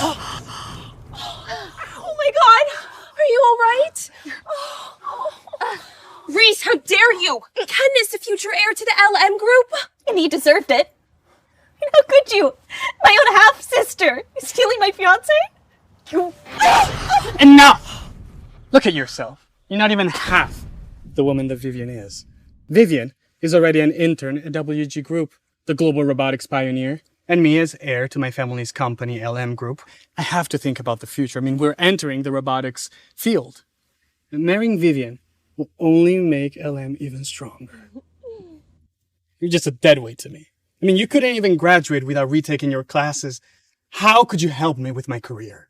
Oh my God! Are you all right? Reese, how dare you! Ken is the future heir to the LM group! And he deserved it. And how could you? My own half-sister! Stealing my fiancé? You... Enough! Look at yourself. You're not even half the woman that Vivian is. Vivian is already an intern at WG Group, the global robotics pioneer, and me as heir to my family's company, LM Group. I have to think about the future. I mean, we're entering the robotics field. And marrying Vivian will only make LM even stronger. You're just a deadweight to me. I mean, you couldn't even graduate without retaking your classes. How could you help me with my career?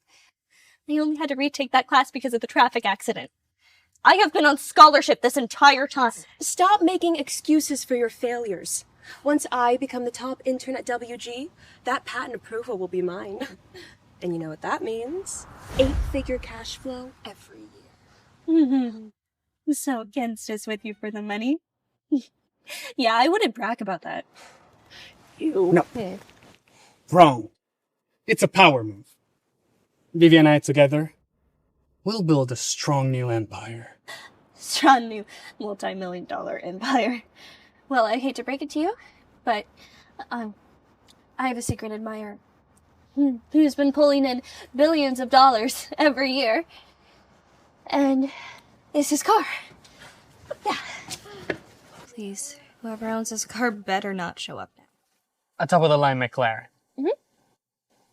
I only had to retake that class because of the traffic accident. I have been on scholarship this entire time. Stop making excuses for your failures. Once I become the top intern at WG, that patent approval will be mine. And you know what that means? 8-figure cash flow every year. So Ken's just with you for the money? Yeah, I wouldn't brag about that. No. Wrong. It's a power move. Vivian and I together, we'll build a strong new empire. Strong new multi-million-dollar empire. Well, I hate to break it to you, but I have a secret admirer who's been pulling in billions of dollars every year. And it's his car. Yeah. Please, whoever owns this car better not show up now. A top-of-the-line McLaren. Mm-hmm.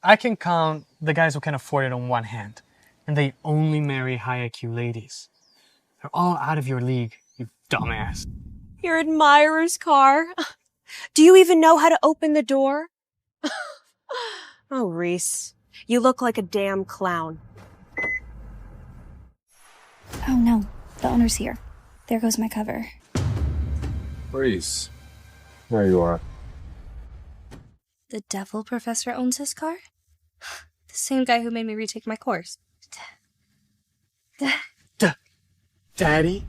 I can count the guys who can afford it on one hand, and they only marry high IQ ladies. They're all out of your league, you dumbass. Your admirer's car? Do you even know how to open the door? Oh, Reese, you look like a damn clown. Oh no, the owner's here. There goes my cover. Reese, there you are. The devil professor owns his car? The same guy who made me retake my course. Daddy?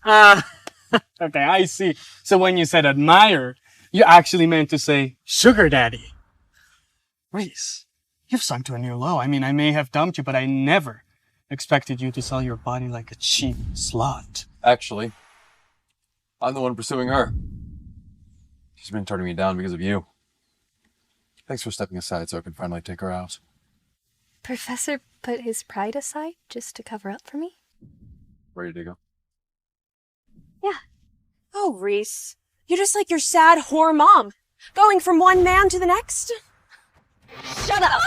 Ah, okay, I see. So when you said admire, you actually meant to say sugar daddy. Reese, you've sunk to a new low. I mean, I may have dumped you, but I never expected you to sell your body like a cheap slut. Actually, I'm the one pursuing her. She's been turning me down because of you. Thanks for stepping aside so I can finally take her out. Professor put his pride aside just to cover up for me? Ready to go? Yeah. Oh, Reese, you're just like your sad whore mom, going from one man to the next. Shut up!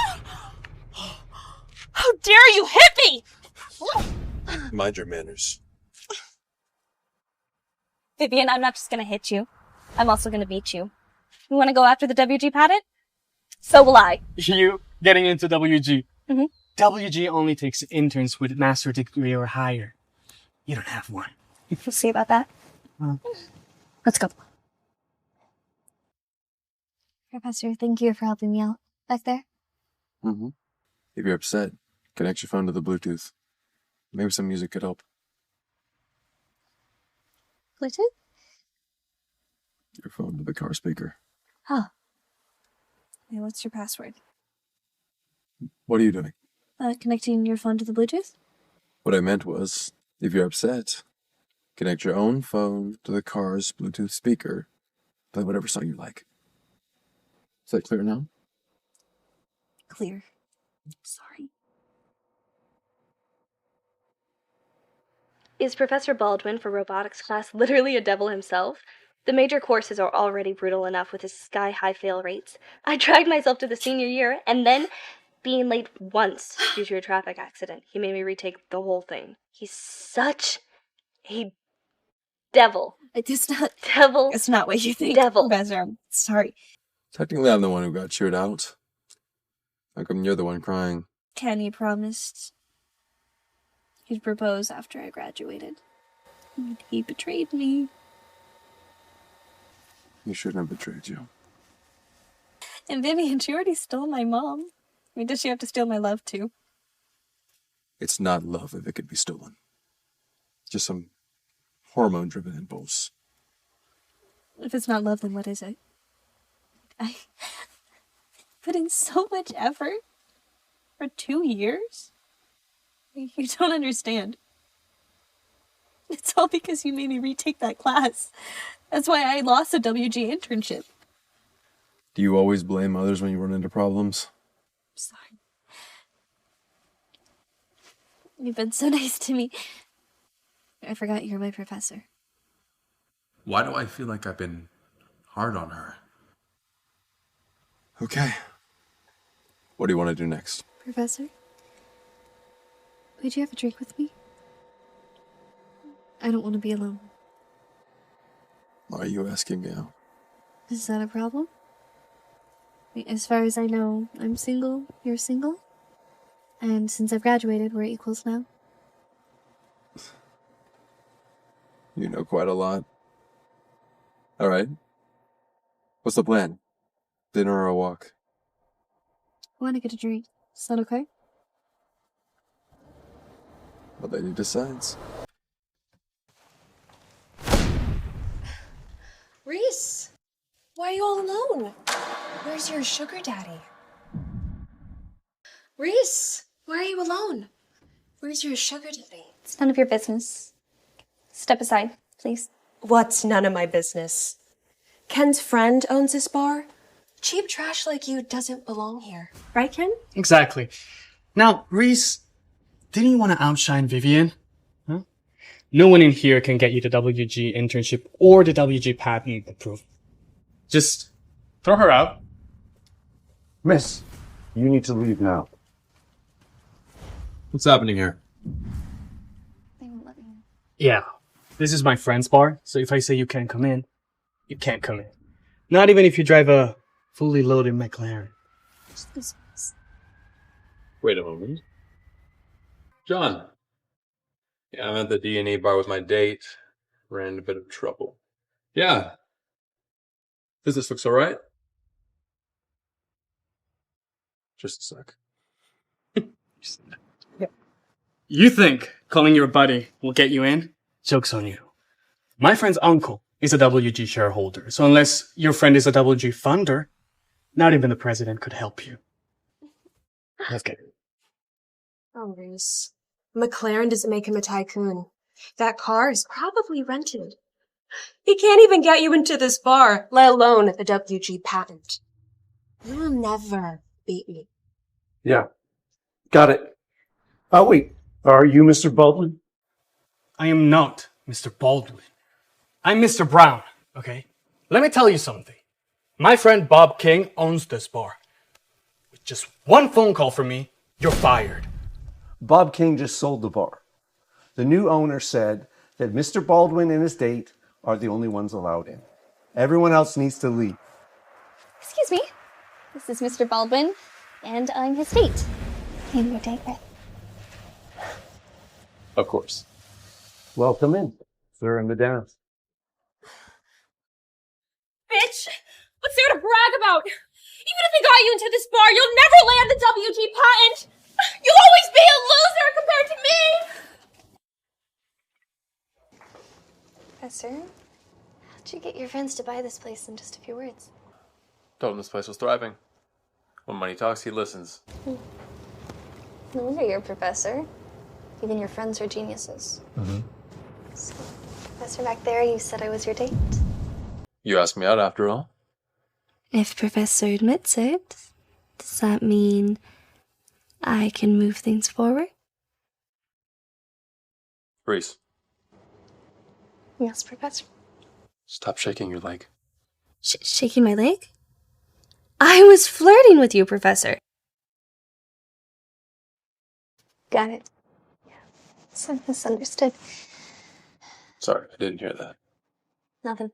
How dare you hit me! Mind your manners. Vivian, I'm not just gonna hit you. I'm also gonna beat you. You wanna go after the WG patent? So will I. You getting into WG. Mm-hmm. WG only takes interns with master's degree or higher. You don't have one. We'll see about that. Let's go. Professor, thank you for helping me out back there. Mm-hmm. If you're upset, connect your phone to the Bluetooth. Maybe some music could help. Bluetooth? Your phone to the car speaker. Oh. Hey, what's your password? What are you doing? Connecting your phone to the Bluetooth? What I meant was, if you're upset, connect your own phone to the car's Bluetooth speaker. Play whatever song you like. Is that clear now? Clear. Sorry. Is Professor Baldwin for robotics class literally a devil himself? The major courses are already brutal enough with his sky-high fail rates. I dragged myself to the senior year, and then being late once due to a traffic accident. He made me retake the whole thing. He's such a devil. It's not... Devil. It's not what you think. Devil. Professor, I'm sorry. Technically, I'm the one who got chewed out. How come you're the one crying? Kenny promised he'd propose after I graduated. And he betrayed me. He shouldn't have betrayed you. And Vivian, she already stole my mom. I mean, does she have to steal my love too? It's not love if it could be stolen. Just some hormone-driven impulse. If it's not love, then what is it? I put in so much effort. For 2 years? You don't understand. It's all because you made me retake that class. That's why I lost a WG internship. Do you always blame others when you run into problems? Sorry. You've been so nice to me. I forgot you're my professor. Why do I feel like I've been hard on her? Okay. What do you want to do next? Professor? Would you have a drink with me? I don't want to be alone. Why are you asking me out? Is that a problem? As far as I know, I'm single, you're single. And since I've graduated, we're equals now. You know quite a lot. All right. What's the plan? Dinner or a walk? I want to get a drink. Is that okay? The lady decides. Reese, why are you all alone? Where's your sugar daddy? Reese, why are you alone? Where's your sugar daddy? It's none of your business. Step aside, please. What's none of my business? Ken's friend owns this bar. Cheap trash like you doesn't belong here. Right, Ken? Exactly. Now, Reese, didn't you want to outshine Vivian? Huh? No one in here can get you the WG internship or the WG patent approved. Just throw her out. Miss, you need to leave now. What's happening here? They won't let me in. Yeah, this is my friend's bar, so if I say you can't come in, you can't come in. Not even if you drive a fully loaded McLaren. Wait a moment. John. Yeah, I'm at the D&E bar with my date. Ran into a bit of trouble. Yeah. This looks alright? Just a sec. You think calling your buddy will get you in? Joke's on you. My friend's uncle is a WG shareholder, so unless your friend is a WG funder, not even the president could help you. Let's get it. Oh, Reese. McLaren doesn't make him a tycoon. That car is probably rented. He can't even get you into this bar, let alone the WG patent. You will never beat me. Yeah. Got it. Oh, wait. Are you Mr. Baldwin? I am not Mr. Baldwin. I'm Mr. Brown, okay? Let me tell you something. My friend Bob King owns this bar. With just one phone call from me, you're fired. Bob King just sold the bar. The new owner said that Mr. Baldwin and his date are the only ones allowed in. Everyone else needs to leave. Excuse me. This is Mr. Baldwin, and I'm his date. And your date with. Of course. Welcome in. They're in the dance. Bitch! What's there to brag about? Even if they got you into this bar, you'll never land the WG patent! You'll always be a loser compared to me! Professor, how'd you get your friends to buy this place in just a few words? Told him this place was thriving. When money talks, he listens. No wonder you're a professor. Even your friends are geniuses. Mm-hmm. So, Professor back there, you said I was your date? You asked me out after all. If Professor admits it, does that mean I can move things forward? Reese, Yes, Professor. stop shaking your leg. Shaking my leg? I was flirting with you, Professor. Got it. Yeah. So misunderstood. Sorry, I didn't hear that. Nothing.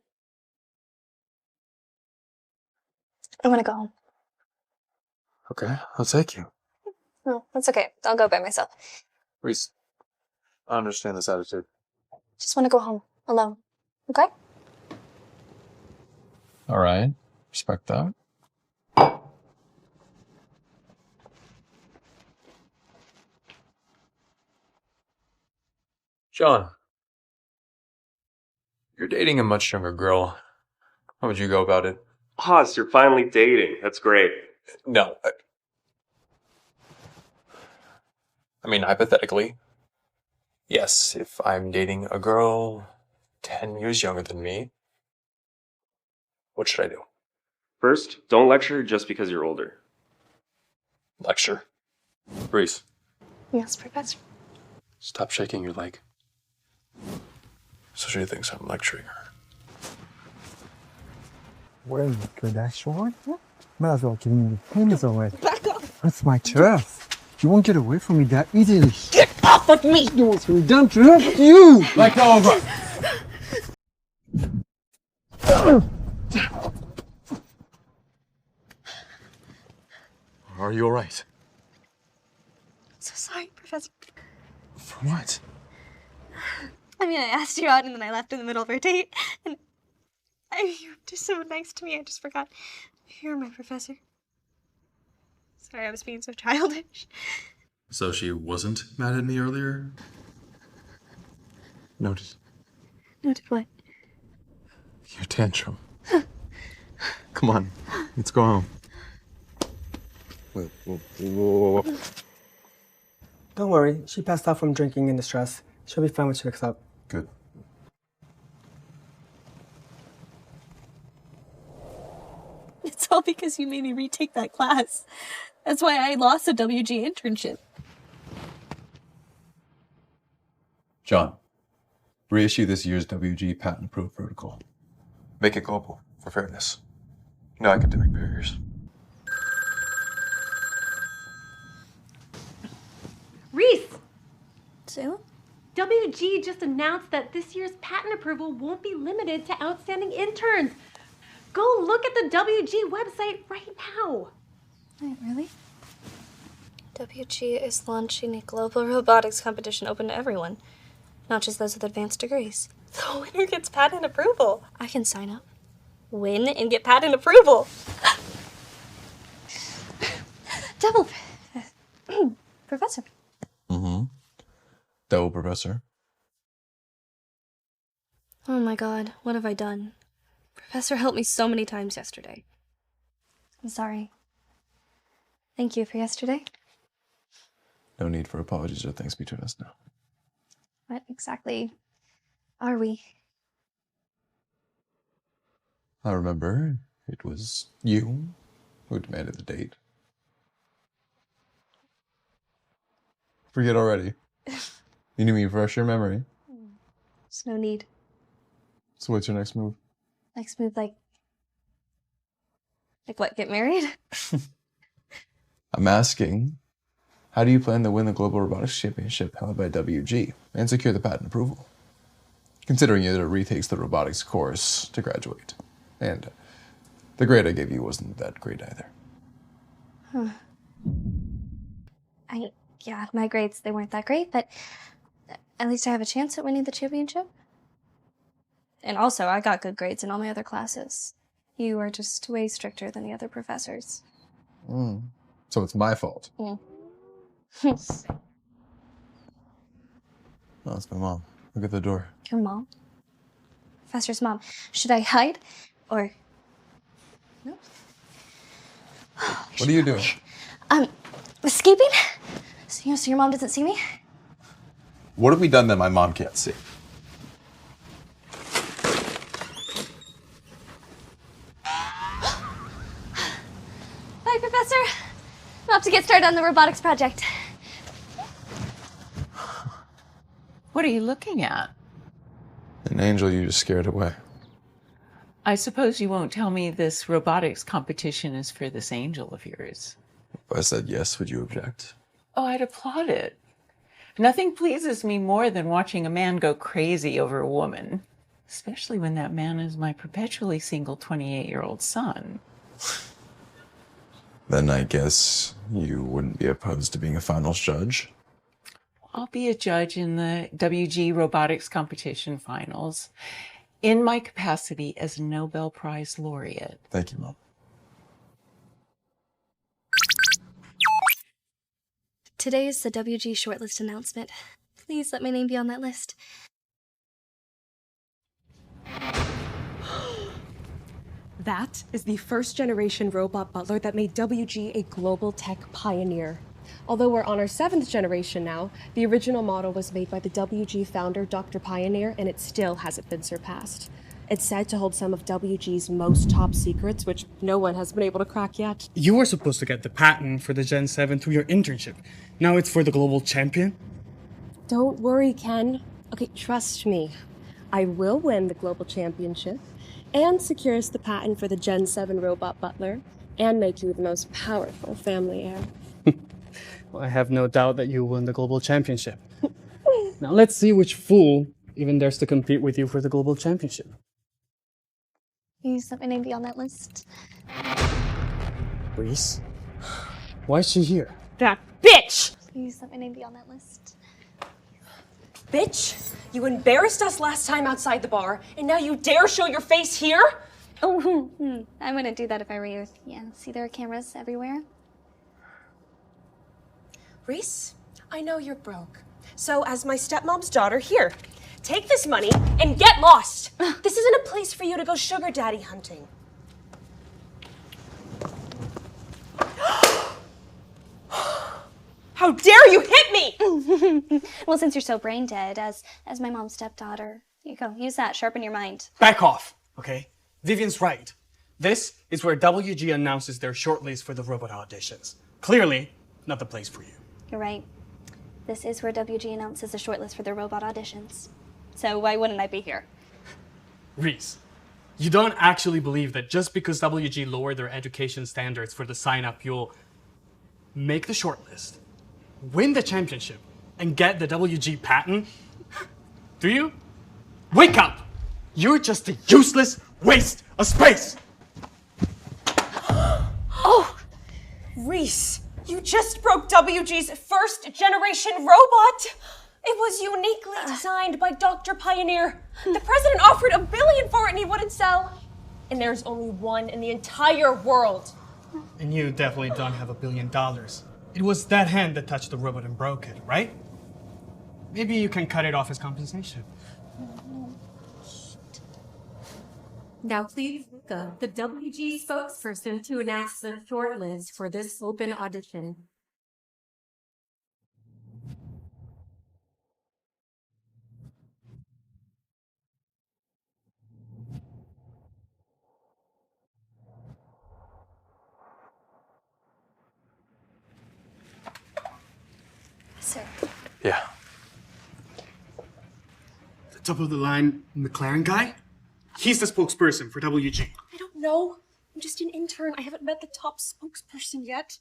I want to go home. Okay, I'll take you. No, that's okay. I'll go by myself. Reese, I understand this attitude. Just want to go home alone. Okay? All right, respect that. John, you're dating a much younger girl. How would you go about it? Haas, you're finally dating. That's great. No. I mean, hypothetically, yes, if I'm dating a girl 10 years younger than me, what should I do? First, don't lecture just because you're older. Lecture. Reese, Yes, Professor. stop shaking your leg. So she thinks I'm lecturing her. Well, good actually. Might as well give me the pens away. Back off! That's my turf. You won't get away from me that easily. Get off of me! You want to be done to help you! Let go of her! Are you alright? So sorry, Professor. For what? I mean, I asked you out and then I left in the middle of our date. And you were just so nice to me, I just forgot. You're my professor. Sorry, I was being so childish. So she wasn't mad at me earlier? Noted. Noted what? Your tantrum. Come on, let's go home. Whoa. Don't worry, she passed out from drinking and the stress. She'll be fine when she wakes up. Good. It's all because you made me retake that class. That's why I lost the WG internship. John, reissue this year's WG patent proof protocol. Make it global, for fairness. No academic barriers. Reese! Sue? WG just announced that this year's patent approval won't be limited to outstanding interns. Go look at the WG website right now. Wait, really? WG is launching a global robotics competition open to everyone, not just those with advanced degrees. The winner gets patent approval. I can sign up, win, and get patent approval. Double Professor. Mm-hmm. Double professor. Oh my god, what have I done? Professor helped me so many times yesterday. I'm sorry. Thank you for yesterday. No need for apologies or things between us now. What exactly are we? I remember it was you who demanded the date. Forget already. You need me to refresh your memory. There's no need. So what's your next move? Next move, like what, get married? I'm asking, how do you plan to win the Global Robotics Championship held by WG and secure the patent approval? Considering that it retakes the robotics course to graduate. And the grade I gave you wasn't that great either. Yeah, my grades, they weren't that great, but at least I have a chance at winning the championship. And also, I got good grades in all my other classes. You are just way stricter than the other professors. So it's my fault. Mm. No, it's my mom. Look at the door. Your mom? Professor's mom. Should I hide? Or... No? What are you doing? Escaping? So your mom doesn't see me? What have we done that my mom can't see? Bye, Professor. I'll have to get started on the robotics project. What are you looking at? An angel you just scared away. I suppose you won't tell me this robotics competition is for this angel of yours. If I said yes, would you object? Oh, I'd applaud it. Nothing pleases me more than watching a man go crazy over a woman, especially when that man is my perpetually single 28-year-old son. Then I guess you wouldn't be opposed to being a finals judge? I'll be a judge in the WG robotics competition finals in my capacity as a Nobel Prize laureate. Thank you, Mom. Today is the WG shortlist announcement. Please let my name be on that list. That is the first generation robot butler that made WG a global tech pioneer. Although we're on our 7th generation now, the original model was made by the WG founder, Dr. Pioneer, and it still hasn't been surpassed. It's said to hold some of WG's most top secrets, which no one has been able to crack yet. You were supposed to get the patent for the Gen 7 through your internship. Now it's for the global champion? Don't worry, Ken. Okay, trust me. I will win the global championship and secure us the patent for the Gen 7 robot butler and make you the most powerful family heir. Well, I have no doubt that you will win the global championship. Now let's see which fool even dares to compete with you for the global championship. Please let my name be on that list. Reese? Why is she here? That bitch! Please let my name be on that list. Bitch, you embarrassed us last time outside the bar, and now you dare show your face here? Oh, I wouldn't do that if I were you. Yeah, see there are cameras everywhere? Reese, I know you're broke. So as my stepmom's daughter, here, take this money and get lost. This isn't a place for you to go sugar daddy hunting. How dare you hit me! Well, since you're so brain dead, as my mom's stepdaughter, you go, use that, sharpen your mind. Back off, okay? Vivian's right. This is where WG announces their shortlist for the robot auditions. Clearly, not the place for you. You're right. This is where WG announces the shortlist for their robot auditions. So why wouldn't I be here? Reese, you don't actually believe that just because WG lowered their education standards for the sign-up, you'll make the shortlist, win the championship, and get the WG patent? Do you? Wake up! You're just a useless waste of space! Oh, Reese, you just broke WG's first generation robot. It was uniquely designed by Dr. Pioneer. The president offered $1 billion for it and he wouldn't sell. And there's only one in the entire world. And you definitely don't have $1 billion. It was that hand that touched the robot and broke it, right? Maybe you can cut it off as compensation. Now please welcome the WG spokesperson to announce the shortlist for this open audition. Sir. Yeah. The top of the line McLaren guy? He's the spokesperson for WG. I don't know. I'm just an intern. I haven't met the top spokesperson yet.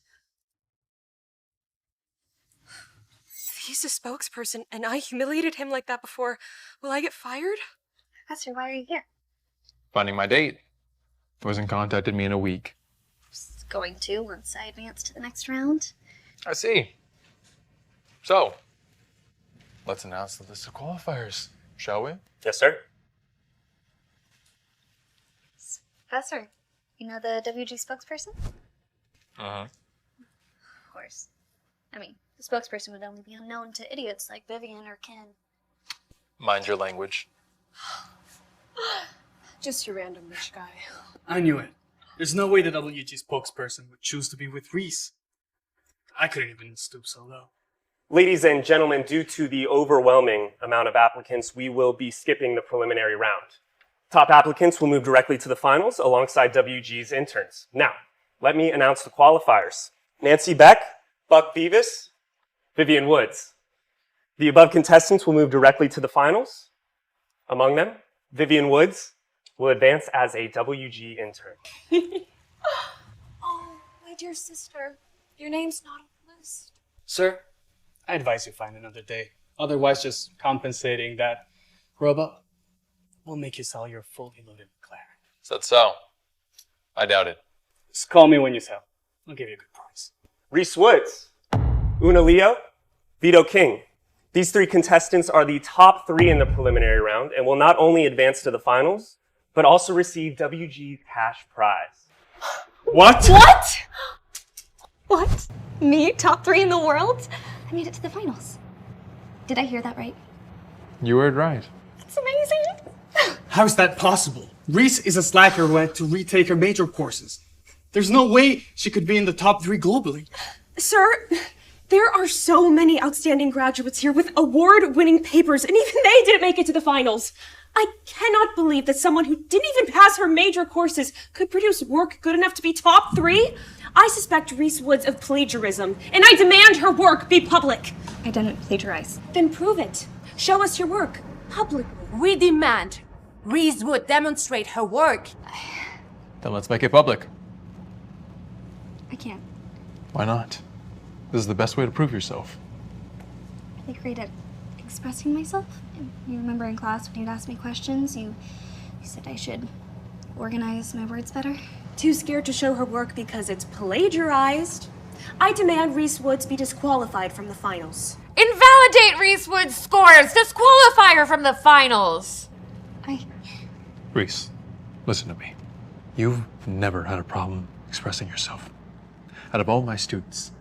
If he's a spokesperson and I humiliated him like that before, will I get fired? Professor, why are you here? Finding my date. Wasn't contacted me in a week. Just going to once I advance to the next round. I see. So, let's announce the list of qualifiers, shall we? Yes, sir. Professor, you know the WG spokesperson? Uh-huh. Of course. I mean, the spokesperson would only be unknown to idiots like Vivian or Ken. Mind your language. Just a random rich guy. I knew it. There's no way the WG spokesperson would choose to be with Reese. I couldn't even stoop so low. Ladies and gentlemen, due to the overwhelming amount of applicants, we will be skipping the preliminary round. Top applicants will move directly to the finals alongside WG's interns. Now, let me announce the qualifiers. Nancy Beck, Buck Beavis, Vivian Woods. The above contestants will move directly to the finals. Among them, Vivian Woods will advance as a WG intern. Oh, my dear sister, your name's not on the list. Sir, I advise you find another day. Otherwise, just compensating that robot will make you sell your fully loaded McLaren. Is that so? I doubt it. Just call me when you sell. I'll give you a good price. Reese Woods, Una Leo, Vito King. These three contestants are the top 3 in the preliminary round and will not only advance to the finals, but also receive WG's cash prize. What? What? What? Me? Top 3 in the world? I made it to the finals. Did I hear that right? You heard right. That's amazing. How is that possible? Reese is a slacker who had to retake her major courses. There's no way she could be in the top 3 globally. Sir, There are so many outstanding graduates here with award-winning papers, and even they didn't make it to the finals. I cannot believe that someone who didn't even pass her major courses could produce work good enough to be top 3. I suspect Reese Woods of plagiarism, and I demand her work be public. I didn't plagiarize. Then prove it. Show us your work, publicly. We demand Reese would demonstrate her work. Then let's make it public. I can't. Why not? This is the best way to prove yourself. I'm really great at expressing myself. You remember in class when you'd ask me questions, you said I should organize my words better? Too scared to show her work because it's plagiarized? I demand Reese Woods be disqualified from the finals. Invalidate Reese Wood's scores! Disqualify her from the finals! Reese, listen to me. You've never had a problem expressing yourself. Out of all my students,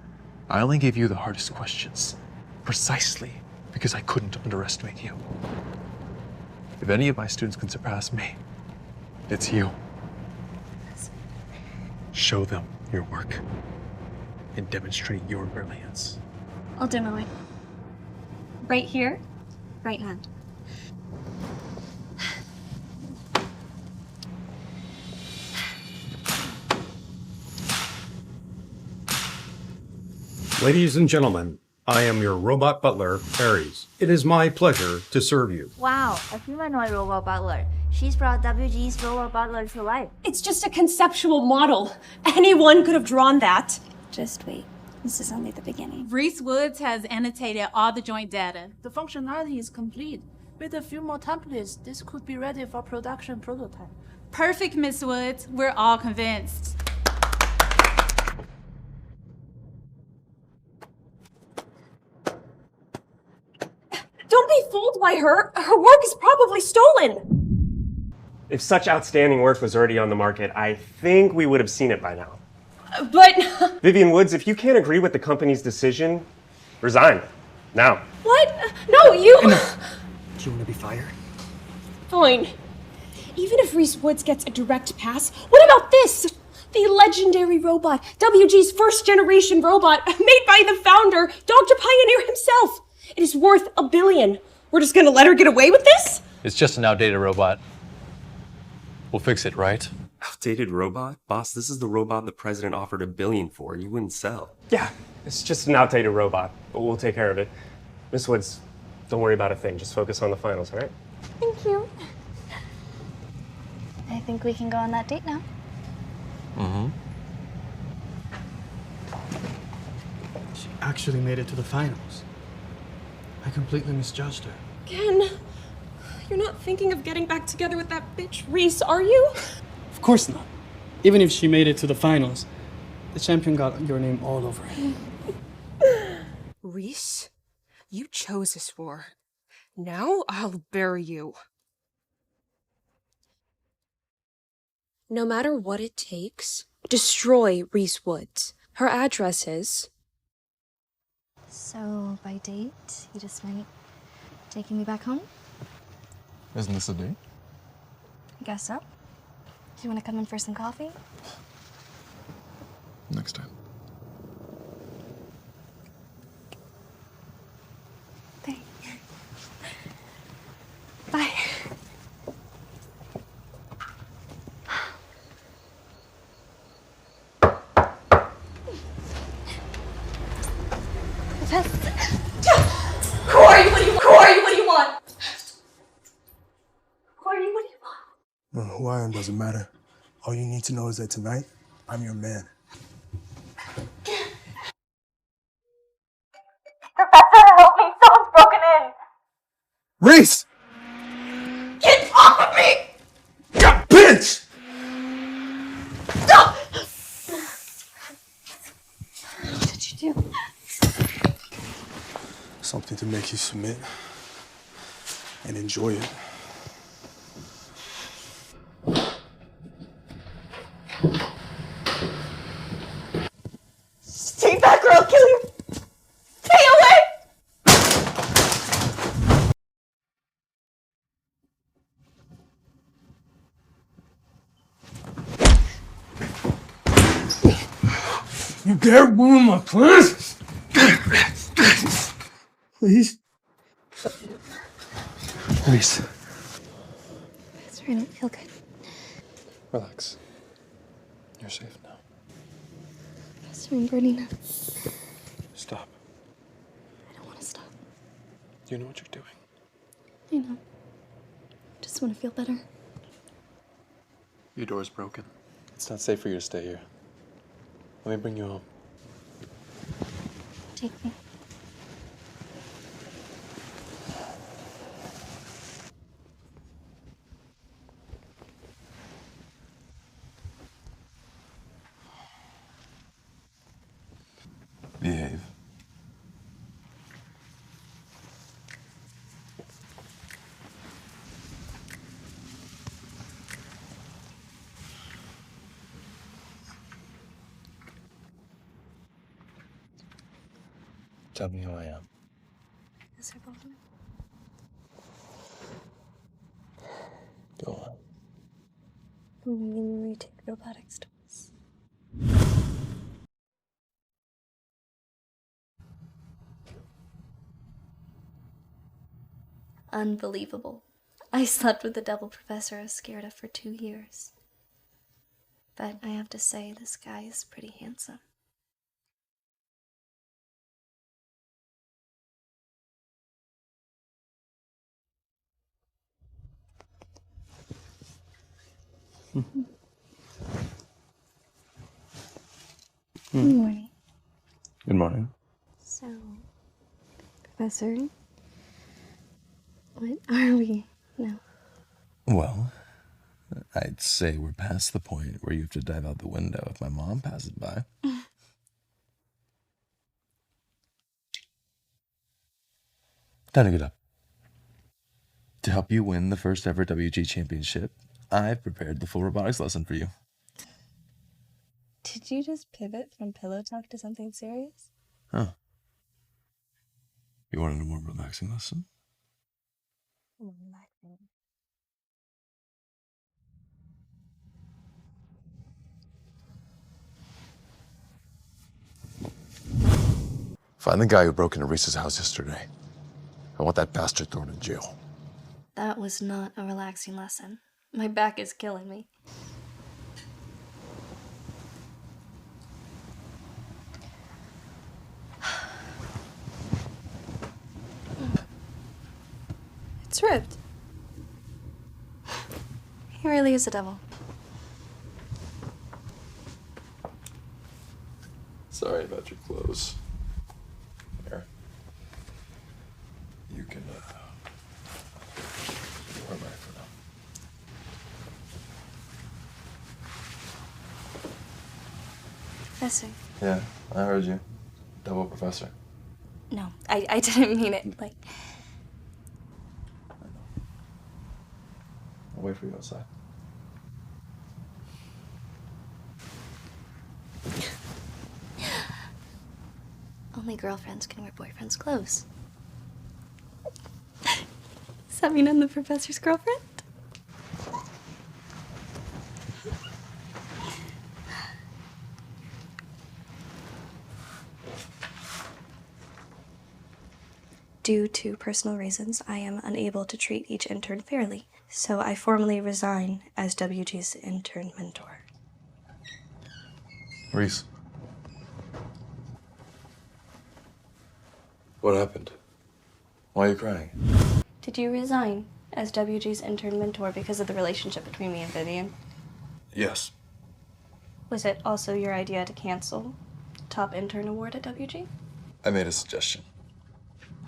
I only gave you the hardest questions, precisely because I couldn't underestimate you. If any of my students can surpass me, it's you. Show them your work and demonstrate your brilliance. I'll demo it. Right here, right now. Ladies and gentlemen, I am your robot butler, Aries. It is my pleasure to serve you. Wow, a humanoid robot butler. She's brought WG's robot butler to life. It's just a conceptual model. Anyone could have drawn that. Just wait. This is only the beginning. Reese Woods has annotated all the joint data. The functionality is complete. With a few more templates, this could be ready for production prototype. Perfect, Miss Woods. We're all convinced. Don't be fooled by her. Her work is probably stolen. If such outstanding work was already on the market, I think we would have seen it by now. But... Vivian Woods, if you can't agree with the company's decision, resign. Now. What? No, you... Enough. Do you want to be fired? Fine. Even if Reese Woods gets a direct pass, what about this? The legendary robot, WG's first-generation robot, made by the founder, Dr. Pioneer himself. It is worth $1 billion. We're just gonna let her get away with this? It's just an outdated robot. We'll fix it, right? Outdated robot? Boss, this is the robot the president offered $1 billion for. You wouldn't sell. Yeah, it's just an outdated robot, but we'll take care of it. Miss Woods, don't worry about a thing. Just focus on the finals, all right? Thank you. I think we can go on that date now. Mm-hmm. She actually made it to the finals. I completely misjudged her. Ken, you're not thinking of getting back together with that bitch Reese, are you? Of course not. Even if she made it to the finals, the champion got your name all over it. Reese, you chose this war. Now I'll bury you. No matter what it takes, destroy Reese Woods. Her address is... So, by date, you just meant taking me back home? Isn't this a date? I guess so. Do you want to come in for some coffee? Next time. Thanks. Bye. Corey, what do you want? Corey, what do you want? Corey, what do you want? Well, who I am doesn't matter. All you need to know is that tonight, I'm your man. Professor, help me! Someone's broken in! Reese! Get off of me! God, bitch! Stop! What did you do? Something to make you submit and enjoy it. Stay back or I'll kill you! Stay away! You dare ruin my plans? Please. Reese, Sorry, I don't feel good. relax. You're safe now. Faster, I'm burning up. Stop. I don't want to stop. You know what you're doing. I know. Just want to feel better. Your door's broken. It's not safe for you to stay here. Let me bring you home. Take me. Behave. Tell me who I am. Is there Baldwin? Go on. I'm going to retake robotics twice. Unbelievable. I slept with the devil professor I was scared of for 2 years. But I have to say, this guy is pretty handsome. Good morning. Good morning. So, Professor, what are we now? Well, I'd say we're past the point where you have to dive out the window if my mom passes by. Time to get up. To help you win the first ever WG championship, I've prepared the full robotics lesson for you. Did you just pivot from pillow talk to something serious? Huh. You wanted a more relaxing lesson? Relaxing. Find the guy who broke into Reese's house yesterday. I want that bastard thrown in jail. That was not a relaxing lesson. My back is killing me. It's ripped. He really is a devil. Sorry about your clothes. Here. You can, wear mine for now. Professor. Yeah, I heard you. Double professor. No, I didn't mean it. Like, I'll wait for you outside. only girlfriends can wear boyfriend's clothes. Does that mean I'm the professor's girlfriend? Due to personal reasons, I am unable to treat each intern fairly, so I formally resign as WG's intern mentor. Reese. What happened? Why are you crying? Did you resign as WG's intern mentor because of the relationship between me and Vivian? Yes. Was it also your idea to cancel top intern award at WG? I made a suggestion.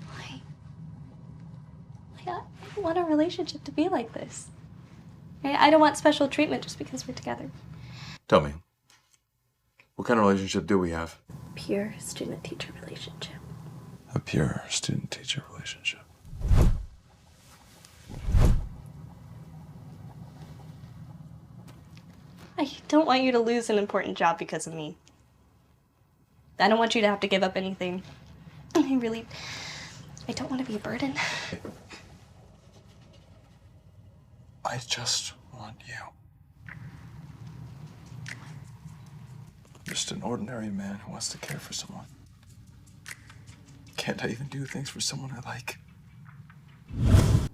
Why? I don't want our relationship to be like this. I don't want special treatment just because we're together. Tell me, what kind of relationship do we have? Pure student-teacher relationship. A pure student-teacher relationship. I don't want you to lose an important job because of me. I don't want you to have to give up anything. I don't want to be a burden. I just want you. Just an ordinary man who wants to care for someone. Can't I even do things for someone I like?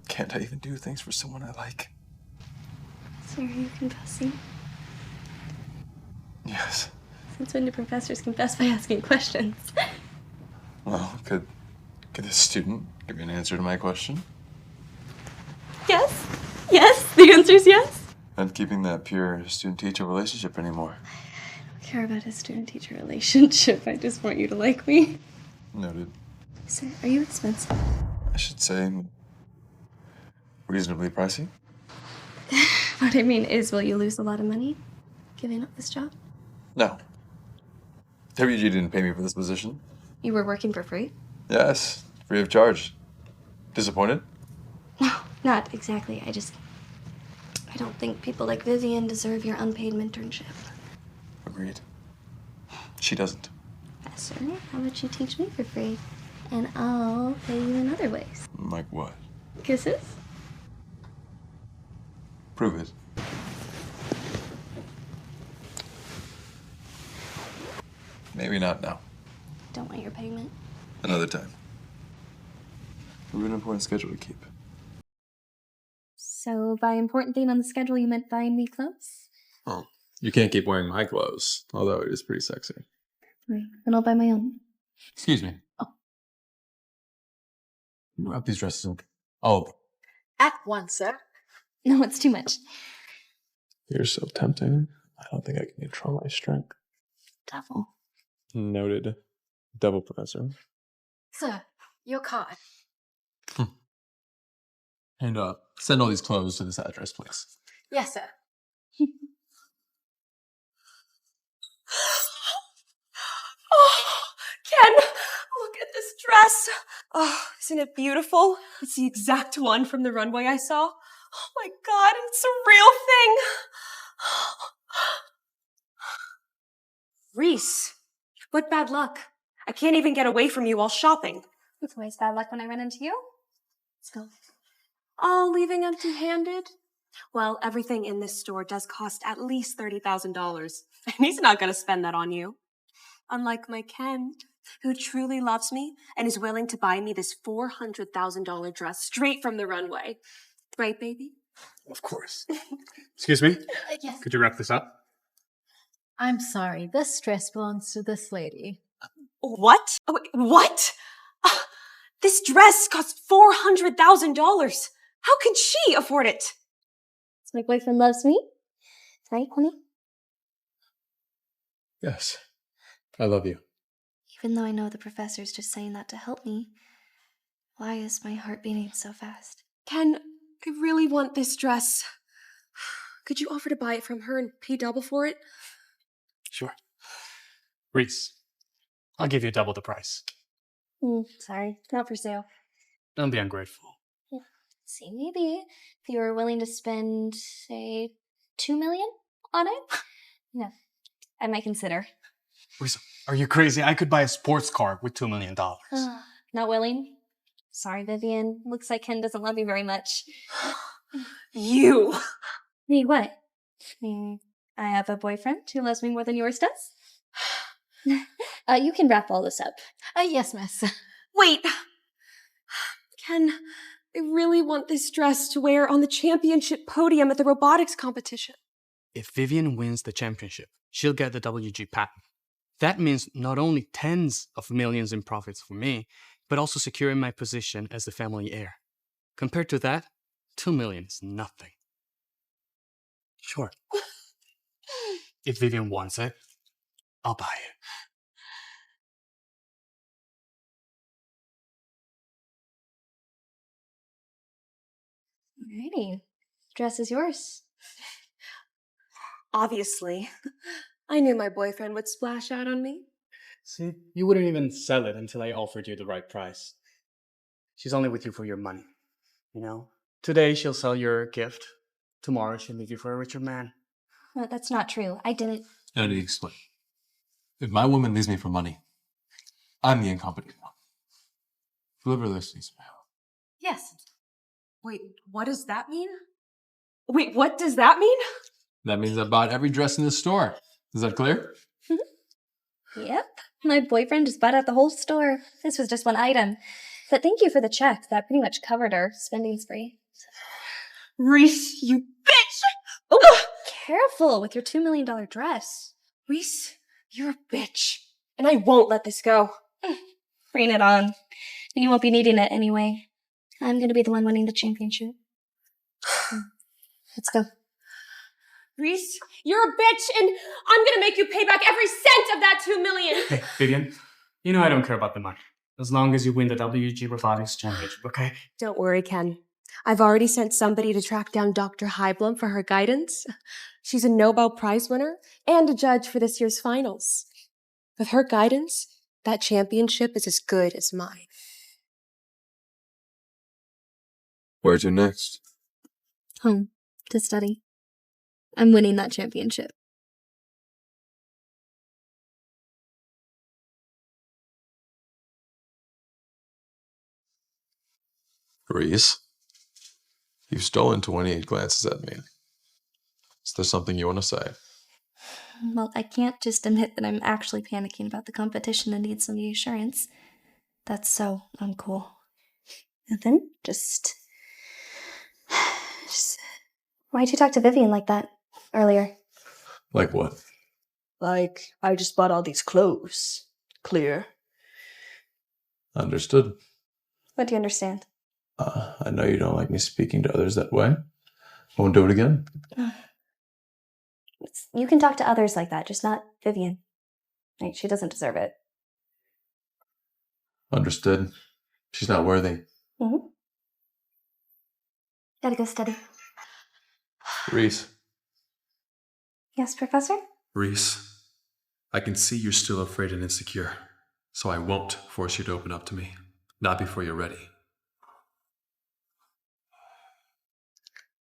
Can't I even do things for someone I like? So are you confessing? Yes. Since when do professors confess by asking questions? Well, could this student give me an answer to my question? Yes. Yes. The answer is yes. I'm keeping that pure student-teacher relationship anymore. I don't care about a student-teacher relationship. I just want you to like me. Noted. Sir, are you expensive? I should say reasonably pricey. What I mean is, will you lose a lot of money giving up this job? No. WG didn't pay me for this position. You were working for free? Yes, free of charge. Disappointed? No, not exactly. I don't think people like Vivian deserve your unpaid internship. Agreed. She doesn't. Sir, how about you teach me for free? And I'll pay you in other ways. Like what? Kisses? Prove it. Maybe not now. Don't want your payment. Another time. We have an important schedule to keep. So by important thing on the schedule, you meant buying me clothes? Oh, you can't keep wearing my clothes, although it is pretty sexy. Right. Then I'll buy my own. Excuse me. Oh. Wrap these dresses up. Oh, At once, sir. No, it's too much. you're so tempting. I don't think I can control my strength. Devil. Noted. Double professor. Sir, your card. And send all these clothes to this address, please. Yes, sir. Oh, Ken, look at this dress. Oh, isn't it beautiful? It's the exact one from the runway I saw. Oh my God, it's a real thing. Reese, what bad luck. I can't even get away from you while shopping. It's always bad luck when I run into you. So, all leaving empty-handed? Well, everything in this store does cost at least $30,000, and he's not going to spend that on you. Unlike my Ken, who truly loves me and is willing to buy me this $400,000 dress straight from the runway. Right, baby? Of course. Excuse me? Yes. Could you wrap this up? I'm sorry. This dress belongs to this lady. What? Oh, wait, what? This dress costs $400,000. How can she afford it? My boyfriend loves me. Right, honey? Yes. I love you. Even though I know the professor's just saying that to help me, why is my heart beating so fast? Ken, I really want this dress. Could you offer to buy it from her and pay double for it? Sure. Reese, I'll give you double the price. Sorry, not for sale. Don't be ungrateful. See, maybe if you were willing to spend, say, $2 million on it, no, I might consider. Reese, are you crazy? I could buy a sports car with $2 million. Not willing? Sorry, Vivian. Looks like Ken doesn't love you very much. You! Me, what? I have a boyfriend who loves me more than yours does. You can wrap all this up. Yes, miss. Wait! Ken, I really want this dress to wear on the championship podium at the robotics competition. If Vivian wins the championship, she'll get the WG patent. That means not only tens of millions in profits for me, but also securing my position as the family heir. Compared to that, $2 million is nothing. Sure. If Vivian wants it, I'll buy it. Alrighty. Dress is yours. Obviously. I knew my boyfriend would splash out on me. See, you wouldn't even sell it until I offered you the right price. She's only with you for your money, you know? Today she'll sell your gift. Tomorrow she'll leave you for a richer man. No, that's not true. I didn't. I need to explain. If my woman leaves me for money, I'm the incompetent one. Deliver this, please. Yes. Wait, what does that mean? Wait, what does that mean? That means I bought every dress in the store. Is that clear? Yep. My boyfriend just bought out the whole store. This was just one item. But thank you for the check. That pretty much covered our spending spree. Reese, you bitch! Oh, careful with your $2 million dress. Reese, you're a bitch. And I won't let this go. Bring it on. And you won't be needing it anyway. I'm gonna be the one winning the championship. Let's go. Reese, you're a bitch, and I'm gonna make you pay back every cent of that $2 million. Hey, Vivian, you know I don't care about the money. As long as you win the WG Robotics Championship, okay? Don't worry, Ken. I've already sent somebody to track down Dr. Heiblum for her guidance. She's a Nobel Prize winner and a judge for this year's finals. With her guidance, that championship is as good as mine. Where to next? Home. To study. I'm winning that championship. Reese, you've stolen 28 glances at me. Is there something you want to say? Well, I can't just admit that I'm actually panicking about the competition and need some reassurance. That's so uncool. Nothing. Just... Why'd you talk to Vivian like that earlier? Like what? Like, I just bought all these clothes. Clear. Understood. What do you understand? I know you don't like me speaking to others that way. Won't do it again. You can talk to others like that, just not Vivian. Like, she doesn't deserve it. Understood. She's not worthy. Mm-hmm. Gotta go study. Reese. Yes, Professor? Reese, I can see you're still afraid and insecure, so I won't force you to open up to me. Not before you're ready.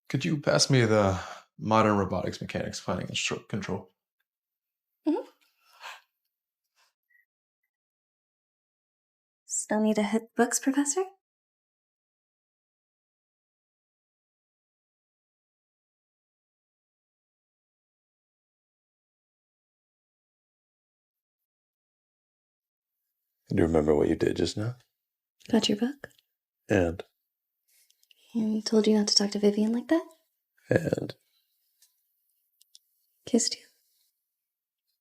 Could you pass me the modern robotics mechanics planning and stroke control? Mm-hmm. Still need to hit books, Professor? Do you remember what you did just now? Got your book? And Told you not to talk to Vivian like that? And Kissed you.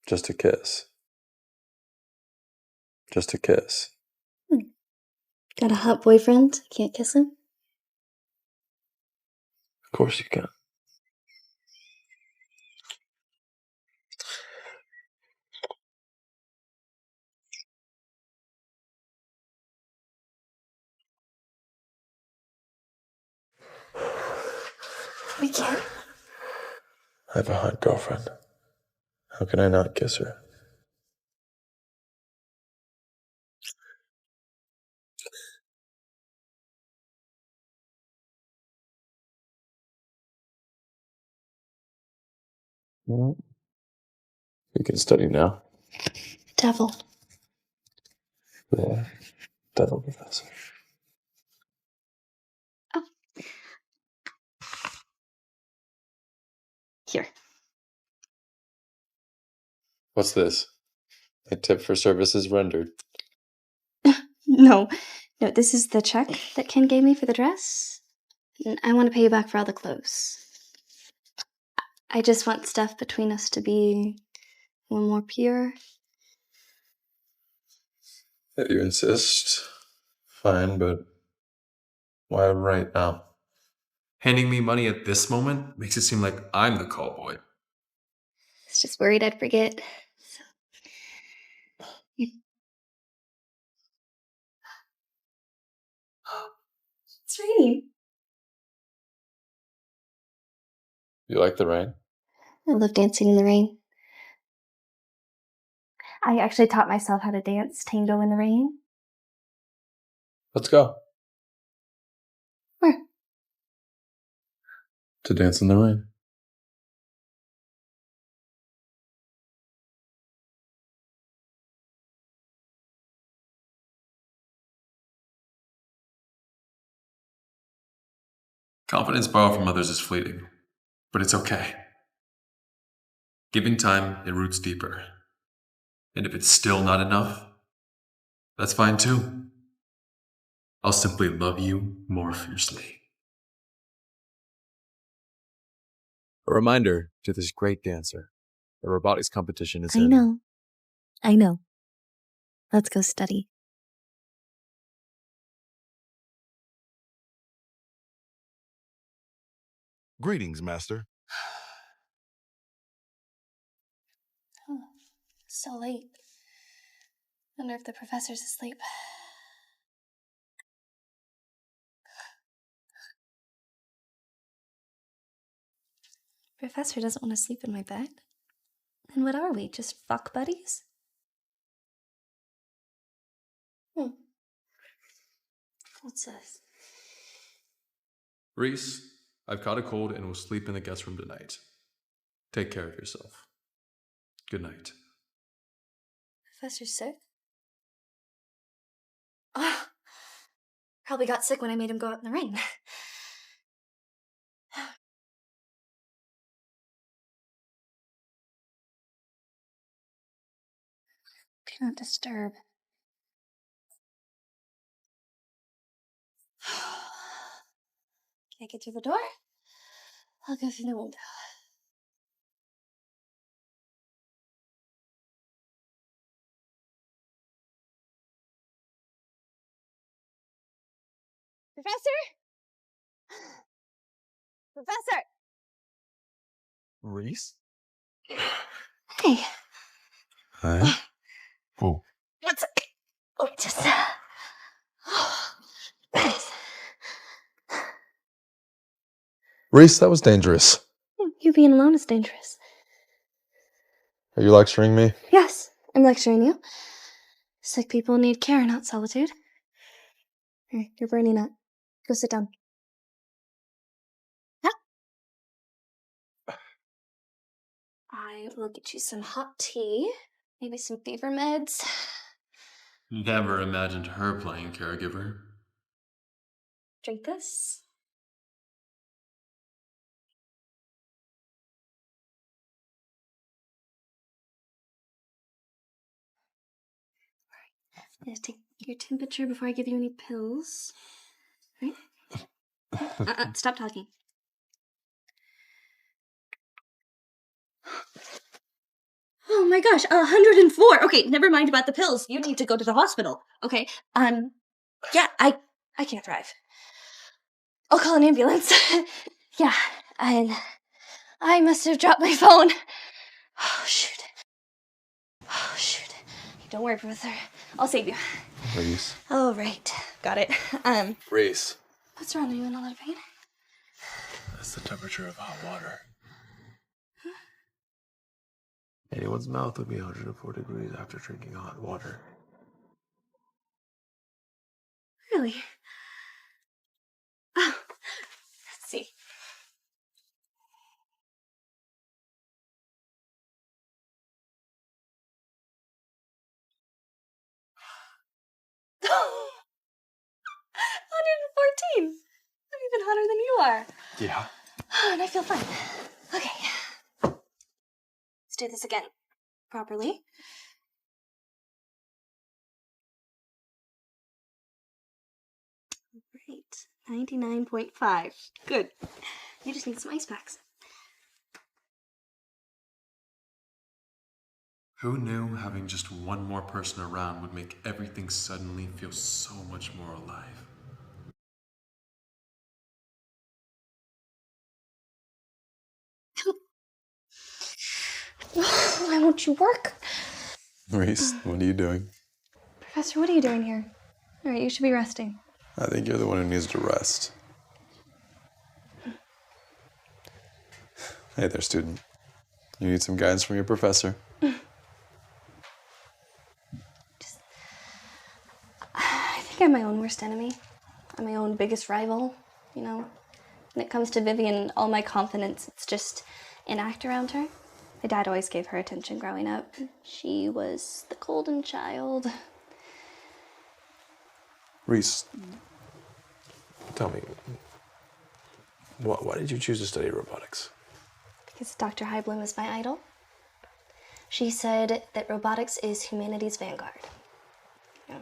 just a kiss. Just a kiss. Got a hot boyfriend? Can't kiss him? Of course you can. We can't. I have a hot girlfriend. How can I not kiss her? You can study now. Devil. Yeah. Devil professor. Here. What's this? A tip for services rendered. No. No, this is the check that Ken gave me for the dress. And I want to pay you back for all the clothes. I just want stuff between us to be a little more pure. If you insist, fine, but why right now? Handing me money at this moment makes it seem like I'm the call boy. I was just worried I'd forget. It's raining. You like the rain? I love dancing in the rain. I actually taught myself how to dance tango in the rain. Let's go. Where? To dance in the rain. Confidence borrowed from others is fleeting, but it's okay. Giving time, it roots deeper. And if it's still not enough, that's fine too. I'll simply love you more fiercely. A reminder to this great dancer. The robotics competition is I in... know. I know. Let's go study. Greetings, Master. Oh, so late. Wonder if the professor's asleep. Professor doesn't want to sleep in my bed. Then what are we, just fuck buddies? What's this? Reese, I've caught a cold and will sleep in the guest room tonight. Take care of yourself. Good night. Professor's sick? Oh, probably got sick when I made him go out in the rain. Do not disturb. Can I get through the door? I'll go through the window. Professor? Professor! Reese? Hey. Hi. Oh. What's up? Oh, just... Reese, that was dangerous. You being alone is dangerous. Are you lecturing me? Yes, I'm lecturing you. Sick people need care, not solitude. Here, you're burning up. Go sit down. I will get you some hot tea, maybe some fever meds. Never imagined her playing caregiver. Drink this. I'm gonna take your temperature before I give you any pills. Right? Stop talking. Oh my gosh, 104. Okay, never mind about the pills. You need to go to the hospital. Okay. Yeah, I can't drive. I'll call an ambulance. Yeah, and I must have dropped my phone. Oh shoot. Oh shoot. Don't worry, Professor. I'll save you. Reese. Oh right. Got it. Reese. What's wrong? Are you in a lot of pain? That's the temperature of hot water. Anyone's mouth would be 104 degrees after drinking hot water. Really? Oh, let's see. Oh, 114. I'm even hotter than you are. Yeah. And I feel fine. Okay. Let's do this again. Properly. Great. 99.5. Good. You just need some ice packs. Who knew having just one more person around would make everything suddenly feel so much more alive? Why won't you work? Reese, what are you doing? Professor, what are you doing here? All right, you should be resting. I think you're the one who needs to rest. Hey there, student. You need some guidance from your professor. I think I'm my own worst enemy. I'm my own biggest rival, you know. When it comes to Vivian, all my confidence, it's just an act around her. My dad always gave her attention growing up. She was the golden child. Reese, tell me, why did you choose to study robotics? Because Dr. Heiblum is my idol. She said that robotics is humanity's vanguard. Yeah.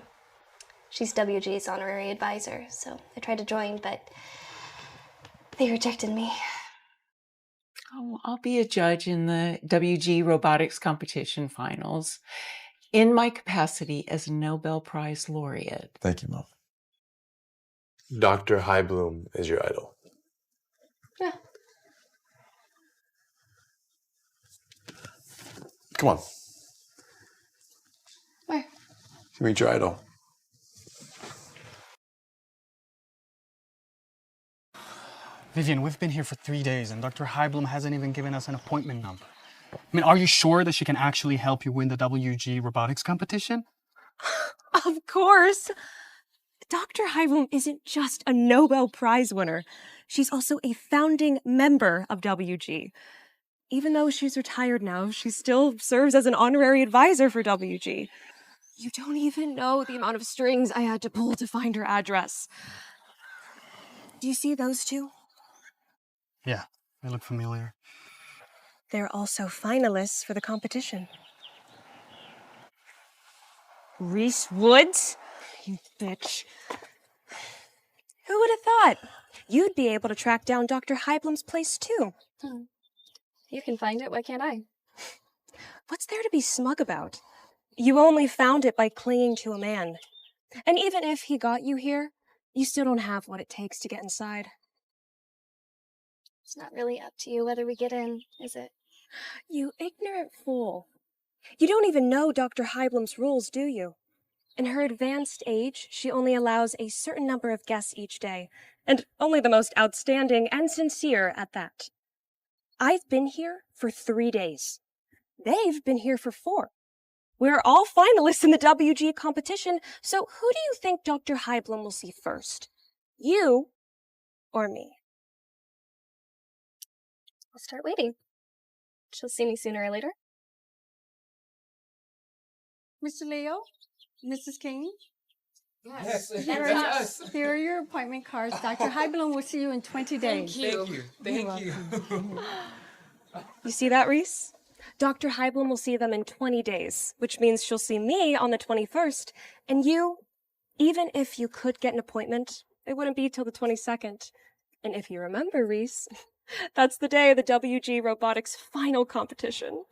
She's WG's honorary advisor, so I tried to join, but they rejected me. Oh, I'll be a judge in the WG robotics competition finals in my capacity as a Nobel Prize laureate. Thank you, Mom. Dr. Highbloom is your idol. Yeah. Come on. Where? You meet your idol. Vivian, we've been here for 3 days and Dr. Highbloom hasn't even given us an appointment number. I mean, are you sure that she can actually help you win the WG robotics competition? Of course. Dr. Highbloom isn't just a Nobel Prize winner. She's also a founding member of WG. Even though she's retired now, she still serves as an honorary advisor for WG. You don't even know the amount of strings I had to pull to find her address. Do you see those two? Yeah, they look familiar. They're also finalists for the competition. Reese Woods? You bitch. Who would have thought? You'd be able to track down Dr. Highbloom's place, too. You can find it, why can't I? What's there to be smug about? You only found it by clinging to a man. And even if he got you here, you still don't have what it takes to get inside. It's not really up to you whether we get in, is it? You ignorant fool. You don't even know Dr. Highbloom's rules, do you? In her advanced age, she only allows a certain number of guests each day, and only the most outstanding and sincere at that. I've been here for 3 days. They've been here for 4. We're all finalists in the WG competition, so who do you think Dr. Highbloom will see first? You or me? I'll start waiting. She'll see me sooner or later. Mr. Leo? Mrs. King? Yes. Here are your appointment cards. Dr. Highbloom will see you in 20 days. Thank you. You see that, Reese? Dr. Highbloom will see them in 20 days, which means she'll see me on the 21st. And you, even if you could get an appointment, it wouldn't be till the 22nd. And if you remember, Reese, that's the day of the WG robotics final competition.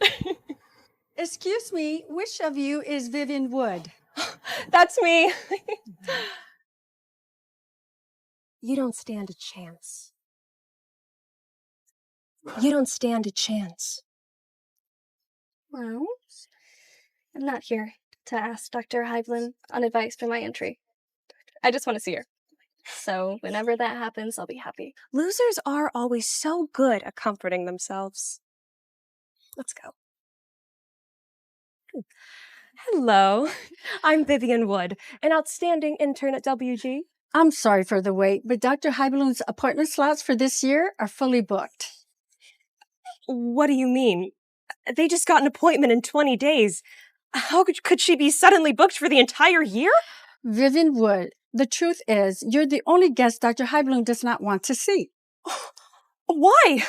Excuse me, which of you is Vivian Wood? That's me. You don't stand a chance. You don't stand a chance. Well, I'm not here to ask Dr. Highbloom on advice for my entry. I just want to see her. So whenever that happens, I'll be happy. Losers are always so good at comforting themselves. Let's go. Hello, I'm Vivian Wood, an outstanding intern at WG. I'm sorry for the wait, but Dr. Highbloom's appointment slots for this year are fully booked. What do you mean? They just got an appointment in 20 days. How could she be suddenly booked for the entire year? Vivian Wood, the truth is, you're the only guest Dr. Highbloom does not want to see. Why?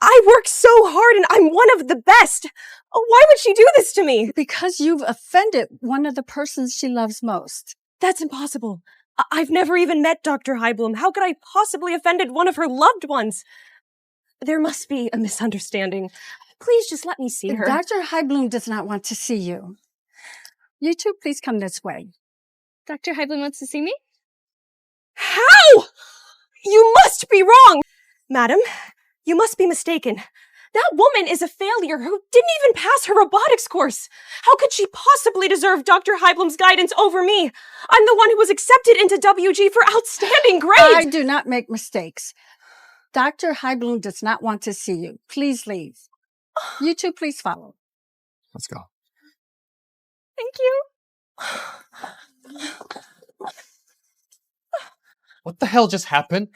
I work so hard and I'm one of the best. Why would she do this to me? Because you've offended one of the persons she loves most. That's impossible. I've never even met Dr. Highbloom. How could I possibly offended one of her loved ones? There must be a misunderstanding. Please just let me see her. Dr. Highbloom does not want to see you. You two, please come this way. Dr. Highbloom wants to see me? How? You must be wrong! Madam, you must be mistaken. That woman is a failure who didn't even pass her robotics course. How could she possibly deserve Dr. Highbloom's guidance over me? I'm the one who was accepted into WG for outstanding grades. I do not make mistakes. Dr. Highbloom does not want to see you. Please leave. You two, please follow. Let's go. Thank you. What the hell just happened?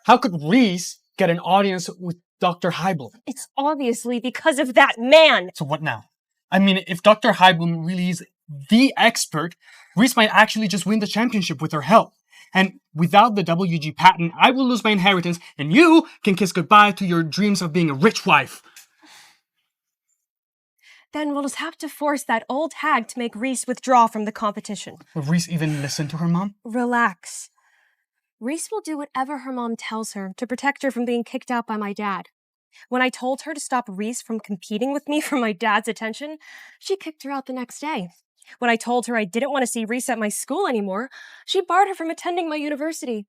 How could Reese get an audience with Dr. Highbloom? It's obviously because of that man. So what now? I mean, if Dr. Highbloom really is the expert, Reese might actually just win the championship with her help. And without the WG patent, I will lose my inheritance and you can kiss goodbye to your dreams of being a rich wife. Then we'll just have to force that old hag to make Reese withdraw from the competition. Will Reese even listen to her mom? Relax. Reese will do whatever her mom tells her to protect her from being kicked out by my dad. When I told her to stop Reese from competing with me for my dad's attention, she kicked her out the next day. When I told her I didn't want to see Reese at my school anymore, she barred her from attending my university.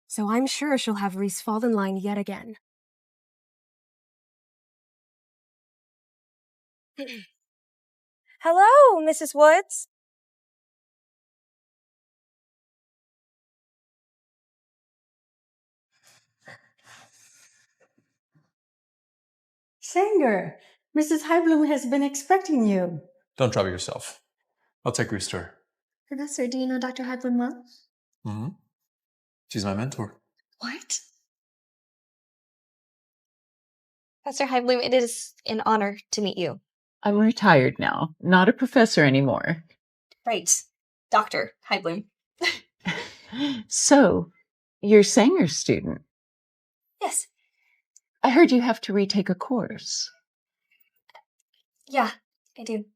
So I'm sure she'll have Reese fall in line yet again. Hello, Mrs. Woods. Sanger, Mrs. Highbloom has been expecting you. Don't trouble yourself. I'll take Reese to her. Professor, do you know Dr. Highbloom well? Mm-hmm. She's my mentor. What? Professor Highbloom, it is an honor to meet you. I'm retired now, not a professor anymore. Right. Dr. Highbloom. So, you're Sanger's student. Yes. I heard you have to retake a course. Yeah, I do.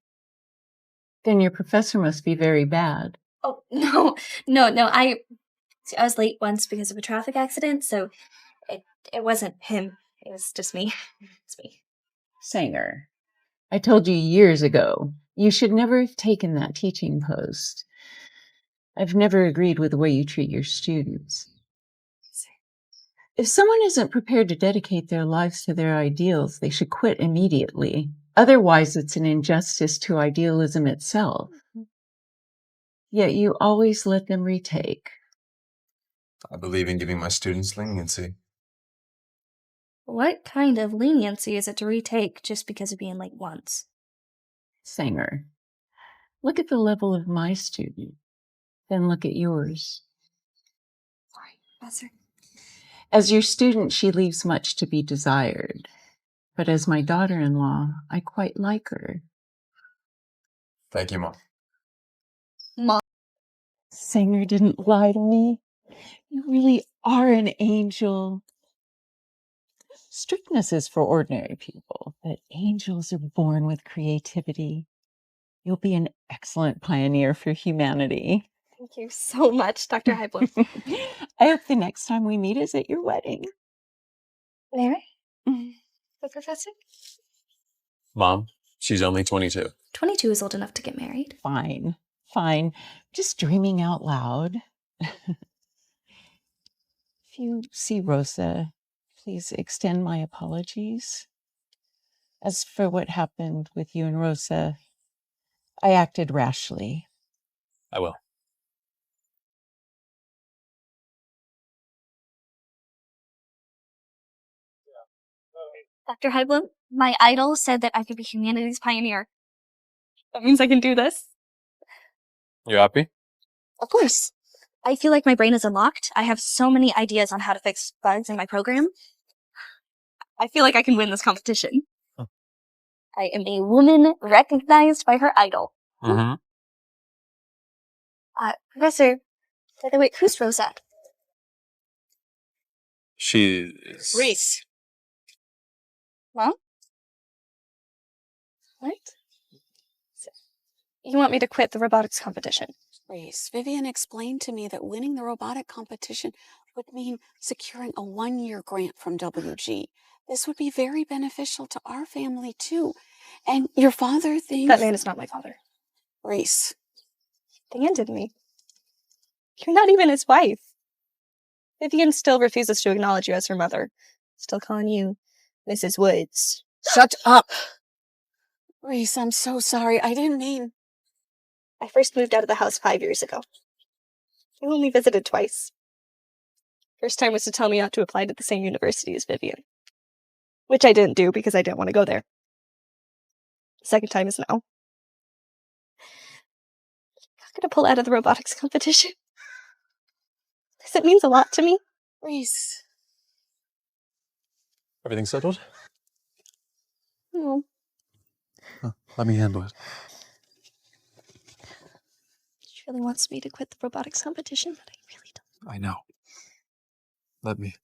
Then your professor must be very bad. Oh, no. I was late once because of a traffic accident, so it wasn't him. It was just me. It's me. Sanger, I told you years ago, you should never have taken that teaching post. I've never agreed with the way you treat your students. If someone isn't prepared to dedicate their lives to their ideals, they should quit immediately. Otherwise, it's an injustice to idealism itself. Yet you always let them retake. I believe in giving my students leniency. What kind of leniency is it to retake just because of being late once? Sanger, look at the level of my student, then look at yours. Sorry, Professor. As your student, she leaves much to be desired. But as my daughter-in-law, I quite like her. Thank you, Mom. Mom. Sanger didn't lie to me. You really are an angel. Strictness is for ordinary people, but angels are born with creativity. You'll be an excellent pioneer for humanity. Thank you so much, Dr. Highbloom. I hope the next time we meet is at your wedding. Mary? The professor? Mom, she's only 22. 22 is old enough to get married. Fine. Just dreaming out loud. If you see Rosa, please extend my apologies. As for what happened with you and Rosa, I acted rashly. I will. Dr. Highbloom, my idol said that I could be humanity's pioneer. That means I can do this. You happy? Of course. I feel like my brain is unlocked. I have so many ideas on how to fix bugs in my program. I feel like I can win this competition. Huh. I am a woman recognized by her idol. Mm-hmm. Professor, by the way, who's Rosa? She's... Reese. Mom? What? You want me to quit the robotics competition? Reese, Vivian explained to me that winning the robotic competition would mean securing a 1-year grant from WG. This would be very beneficial to our family, too. And your father thinks... That man is not my father. Reese. They ended me. You're not even his wife. Vivian still refuses to acknowledge you as her mother. Still calling you Mrs. Woods. Shut up! Reese, I'm so sorry. I didn't mean... I first moved out of the house 5 years ago. I only visited twice. First time was to tell me not to apply to the same university as Vivian. Which I didn't do because I didn't want to go there. Second time is now. I'm gonna pull out of the robotics competition. Because it means a lot to me. Reese. Everything settled? No. Huh. Let me handle it. She really wants me to quit the robotics competition, but I really don't. I know. Let me.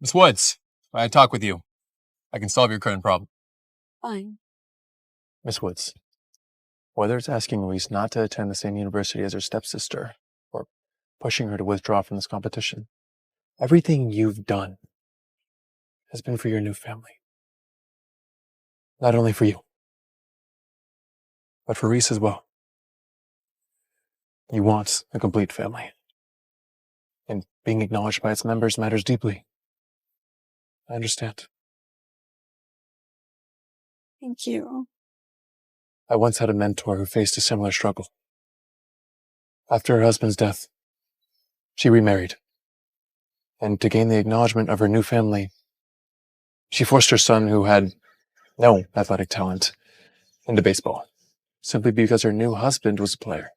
Miss Woods, I talk with you. I can solve your current problem. Fine. Miss Woods, whether it's asking Reese not to attend the same university as her stepsister or pushing her to withdraw from this competition, everything you've done has been for your new family. Not only for you, but for Reese as well. You want a complete family, and being acknowledged by its members matters deeply. I understand. Thank you. I once had a mentor who faced a similar struggle. After her husband's death, she remarried. And to gain the acknowledgement of her new family, she forced her son, who had no athletic talent, into baseball, simply because her new husband was a player.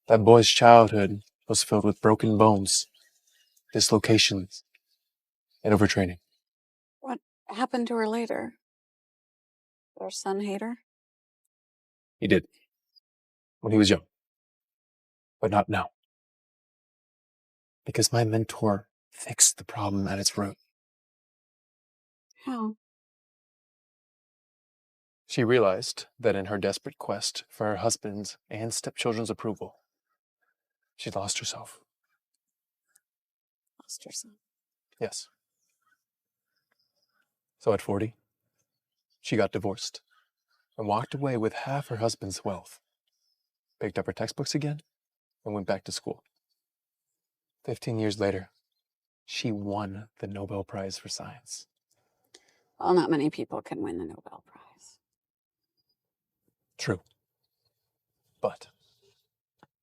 That boy's childhood was filled with broken bones, dislocations, and overtraining. What happened to her later? Did her son hate her? He did, when he was young, but not now. Because my mentor fixed the problem at its root. How? She realized that in her desperate quest for her husband's and stepchildren's approval, she'd lost herself. Lost her son. Yes. So at 40, she got divorced and walked away with half her husband's wealth, picked up her textbooks again, and went back to school. 15 years later, she won the Nobel Prize for Science. Well, not many people can win the Nobel Prize. True. But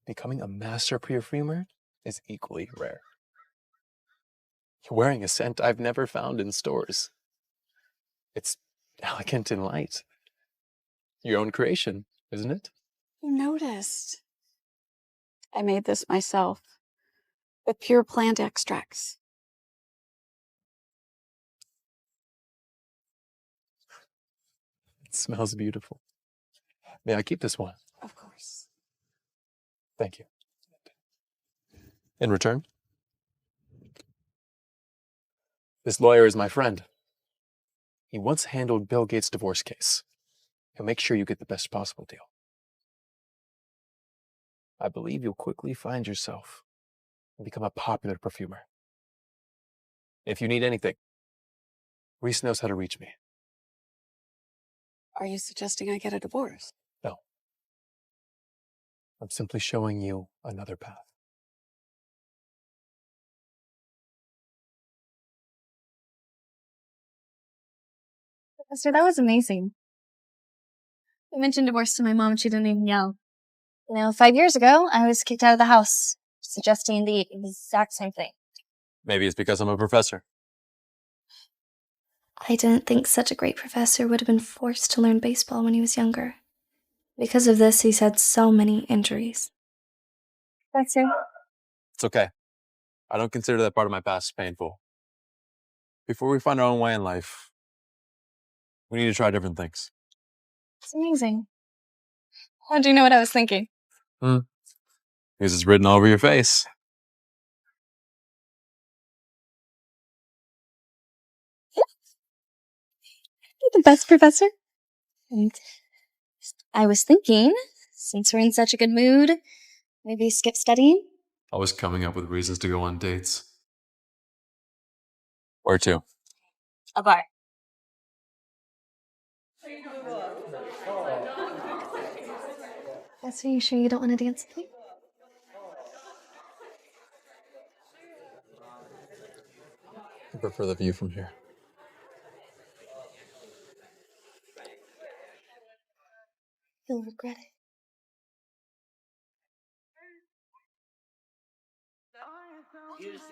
becoming a master perfumer is equally rare. You're wearing a scent I've never found in stores. It's elegant and light. Your own creation, isn't it? You noticed. I made this myself with pure plant extracts. It smells beautiful. May I keep this one? Of course. Thank you. In return, this lawyer is my friend. He once handled Bill Gates' divorce case. He'll make sure you get the best possible deal. I believe you'll quickly find yourself and become a popular perfumer. If you need anything, Reese knows how to reach me. Are you suggesting I get a divorce? No. I'm simply showing you another path. Professor, that was amazing. I mentioned divorce to my mom and she didn't even yell. 5 years ago, I was kicked out of the house, suggesting the exact same thing. Maybe it's because I'm a professor. I didn't think such a great professor would have been forced to learn baseball when he was younger. Because of this, he's had so many injuries. That's it. It's okay. I don't consider that part of my past painful. Before we find our own way in life, we need to try different things. It's amazing. How do you know what I was thinking? Because it's written all over your face. You're the best professor. And I was thinking, since we're in such a good mood, maybe skip studying? Always coming up with reasons to go on dates. Where to? A bar. Are you sure you don't want to dance with me? I prefer the view from here. You'll regret it. You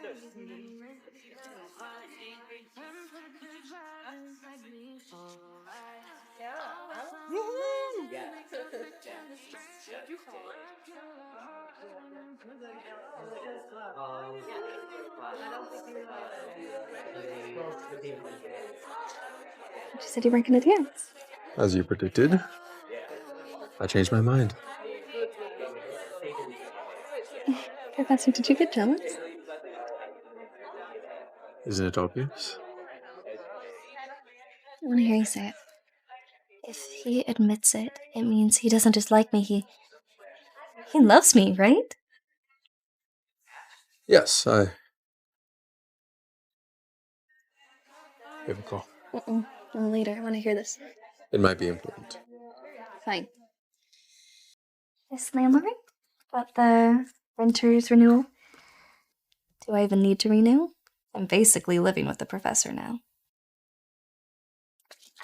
said you weren't going to dance. As you predicted, I changed my mind. Professor, did you get jealous? Isn't it obvious? I want to hear you say it. If he admits it, it means he doesn't just like me, he loves me, right? Yes, I. We have a call. No, later. I want to hear this. It might be important. Fine. Miss Landlord? About the renter's renewal? Do I even need to renew? I'm basically living with the professor now.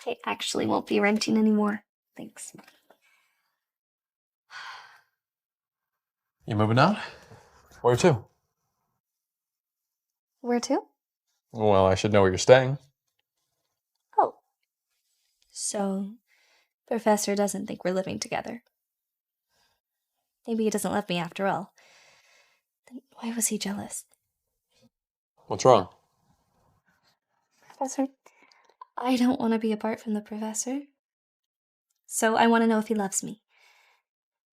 I actually won't be renting anymore. Thanks. You moving out? Where to? Where to? Well, I should know where you're staying. Oh. So, Professor doesn't think we're living together. Maybe he doesn't love me after all. Then why was he jealous? What's wrong? Professor, I don't want to be apart from the professor. So I want to know if he loves me.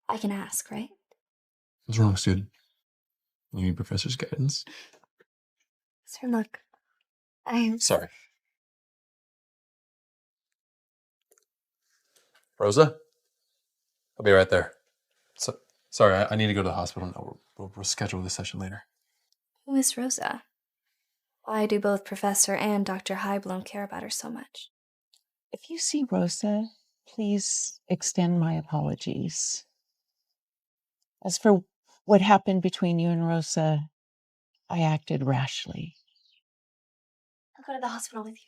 I can ask, right? What's wrong, student? You need professor's guidance? Sir, look. I'm Sorry. Rosa? I'll be right there. Sorry, I need to go to the hospital now. We'll schedule this session later. Who is Rosa? Why do both Professor and Dr. Highblown care about her so much? If you see Rosa, please extend my apologies. As for what happened between you and Rosa, I acted rashly. I'll go to the hospital with you.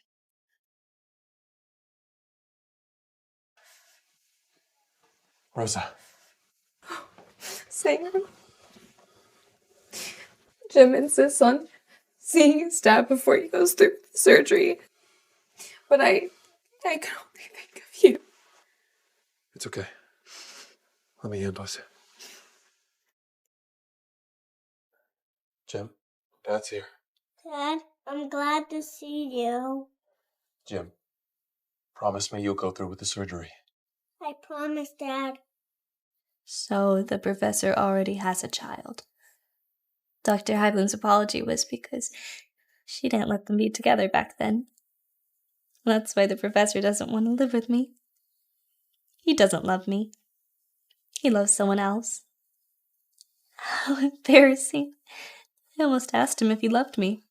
Rosa. Sam. Jim insists on seeing his dad before he goes through the surgery. But I can only think of you. It's okay. Let me handle it. Jim, Dad's here. Dad, I'm glad to see you. Jim, promise me you'll go through with the surgery. I promise, Dad. So the professor already has a child. Dr. Highbloom's apology was because she didn't let them be together back then. That's why the professor doesn't want to live with me. He doesn't love me. He loves someone else. How embarrassing. I almost asked him if he loved me.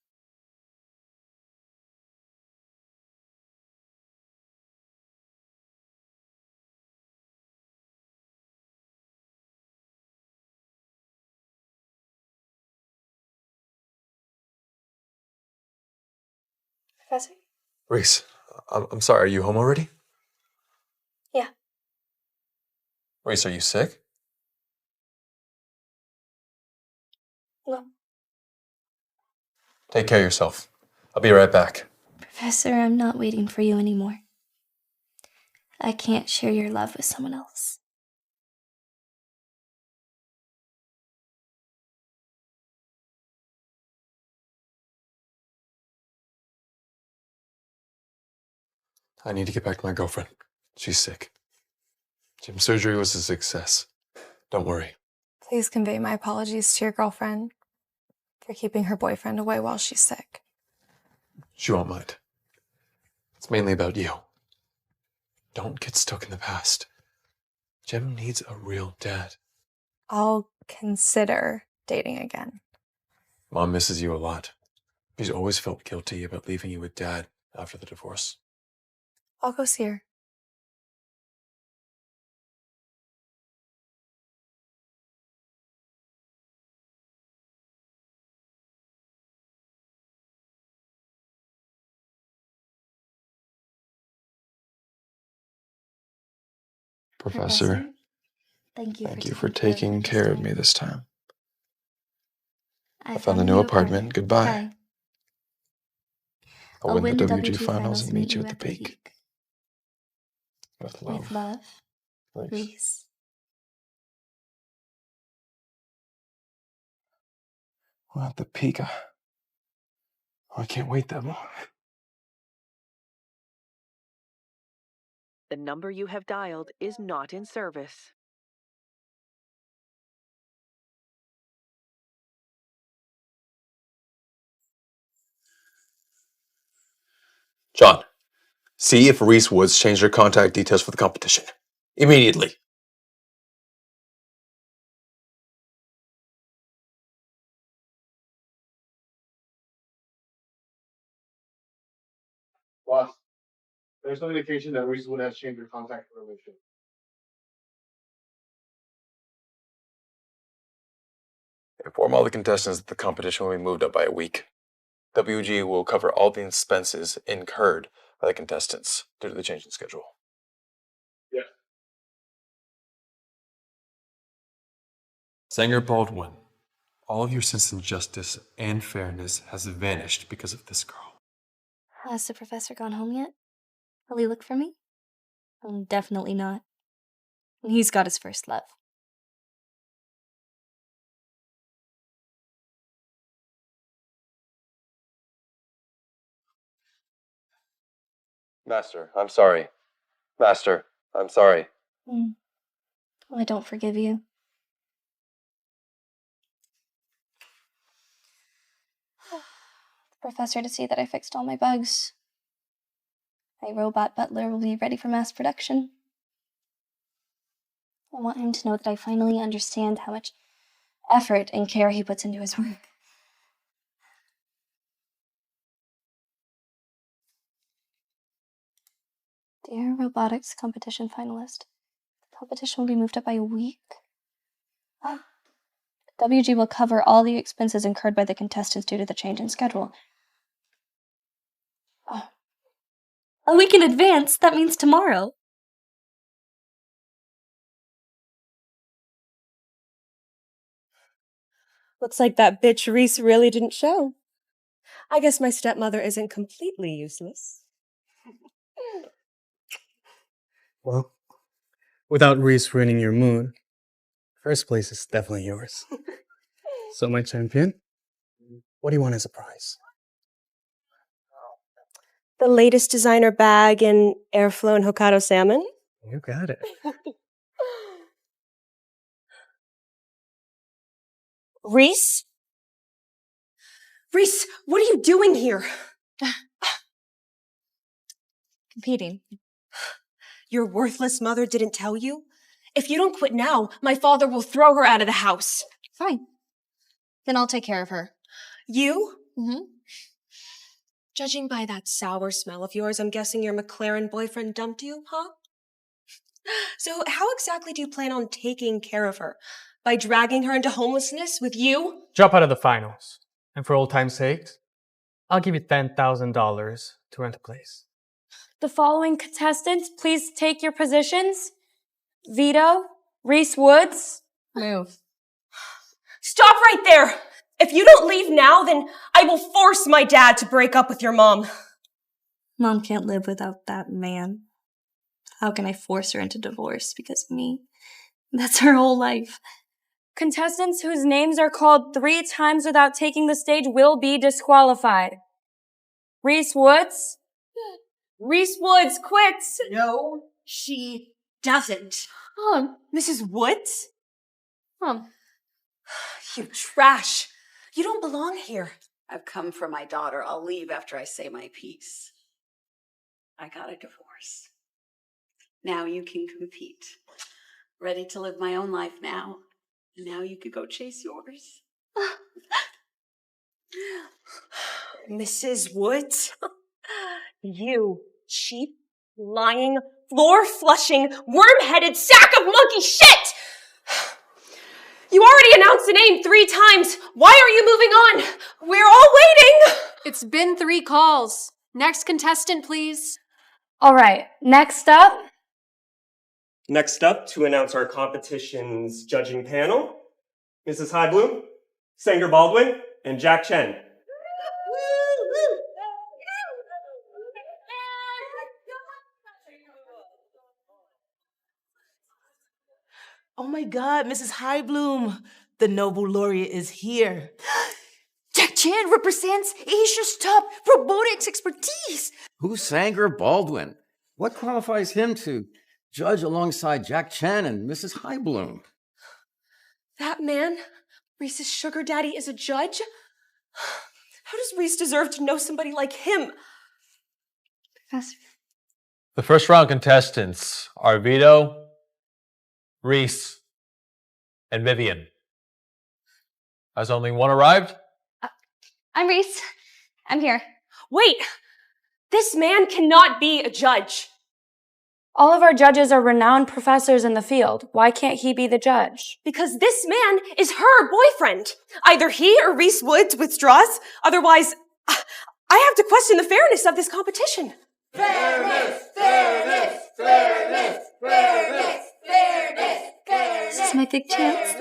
Professor? Reese, I'm sorry, are you home already? Yeah. Reese, are you sick? No. Take care of yourself. I'll be right back. Professor, I'm not waiting for you anymore. I can't share your love with someone else. I need to get back to my girlfriend. She's sick. Jim's surgery was a success. Don't worry. Please convey my apologies to your girlfriend for keeping her boyfriend away while she's sick. She won't mind. It's mainly about you. Don't get stuck in the past. Jim needs a real dad. I'll consider dating again. Mom misses you a lot. She's always felt guilty about leaving you with Dad after the divorce. I'll go see her. Professor, Thank you for taking care of me this time. I found a new apartment. Goodbye. I'll win the WG finals and meet you at the peak. With love. With love, Reese. Reese. Well, at the peak, I can't wait that long. The number you have dialed is not in service. John, See if Reese Woods changed her contact details for the competition. Immediately. Boss, there's no indication that Reese Wood has changed her contact information. Inform all the contestants that the competition will be moved up by a week. WG will cover all the expenses incurred by the contestants due to the change in schedule. Yeah. Sanger Baldwin, all of your sense of justice and fairness has vanished because of this girl. Has the professor gone home yet? Will he look for me? Definitely not. He's got his first love. Master, I'm sorry. Master, I'm sorry. I don't forgive you. The professor to see that I fixed all my bugs. My robot butler will be ready for mass production. I want him to know that I finally understand how much effort and care he puts into his work. Dear robotics competition finalist, the competition will be moved up by a week. WG will cover all the expenses incurred by the contestants due to the change in schedule. A week in advance? That means tomorrow. Looks like that bitch Reese really didn't show. I guess my stepmother isn't completely useless. Well, without Reese ruining your mood, first place is definitely yours. So, my champion, what do you want as a prize? The latest designer bag in airflow and Hokkaido salmon? You got it. Reese? Reese, what are you doing here? Competing. Your worthless mother didn't tell you? If you don't quit now, my father will throw her out of the house. Fine. Then I'll take care of her. You? Mm-hmm. Judging by that sour smell of yours, I'm guessing your McLaren boyfriend dumped you, huh? So how exactly do you plan on taking care of her? By dragging her into homelessness with you? Drop out of the finals. And for old time's sake, I'll give you $10,000 to rent a place. The following contestants, please take your positions. Vito, Reese Woods. Move. Stop right there! If you don't leave now, then I will force my dad to break up with your mom. Mom can't live without that man. How can I force her into divorce because of me? That's her whole life. Contestants whose names are called 3 times without taking the stage will be disqualified. Reese Woods. Reese Woods quits. No, she doesn't. Mrs. Woods? You trash. You don't belong here. I've come for my daughter. I'll leave after I say my piece. I got a divorce. Now you can compete. Ready to live my own life now. Now you could go chase yours. Mrs. Woods? You cheap, lying, floor-flushing, worm-headed sack of monkey shit! You already announced the name 3 times. Why are you moving on? We're all waiting. It's been 3 calls. Next contestant, please. All right, next up. Next up, to announce our competition's judging panel, Mrs. Highbloom, Sanger Baldwin, and Jack Chen. Oh my God, Mrs. Highbloom, the Nobel laureate is here. Jack Chen represents Asia's top robotics expertise. Who's Sanger Baldwin? What qualifies him to judge alongside Jack Chen and Mrs. Highbloom? That man, Reese's sugar daddy, is a judge? How does Reese deserve to know somebody like him? Professor, The first round contestants are Vito, Reese, and Vivian. Has only one arrived? I'm Reese. I'm here. Wait! This man cannot be a judge. All of our judges are renowned professors in the field. Why can't he be the judge? Because this man is her boyfriend. Either he or Reese Woods withdraws, otherwise, I have to question the fairness of this competition. Fairness, fairness, fairness, fairness, fairness, fairness. This is my big chance.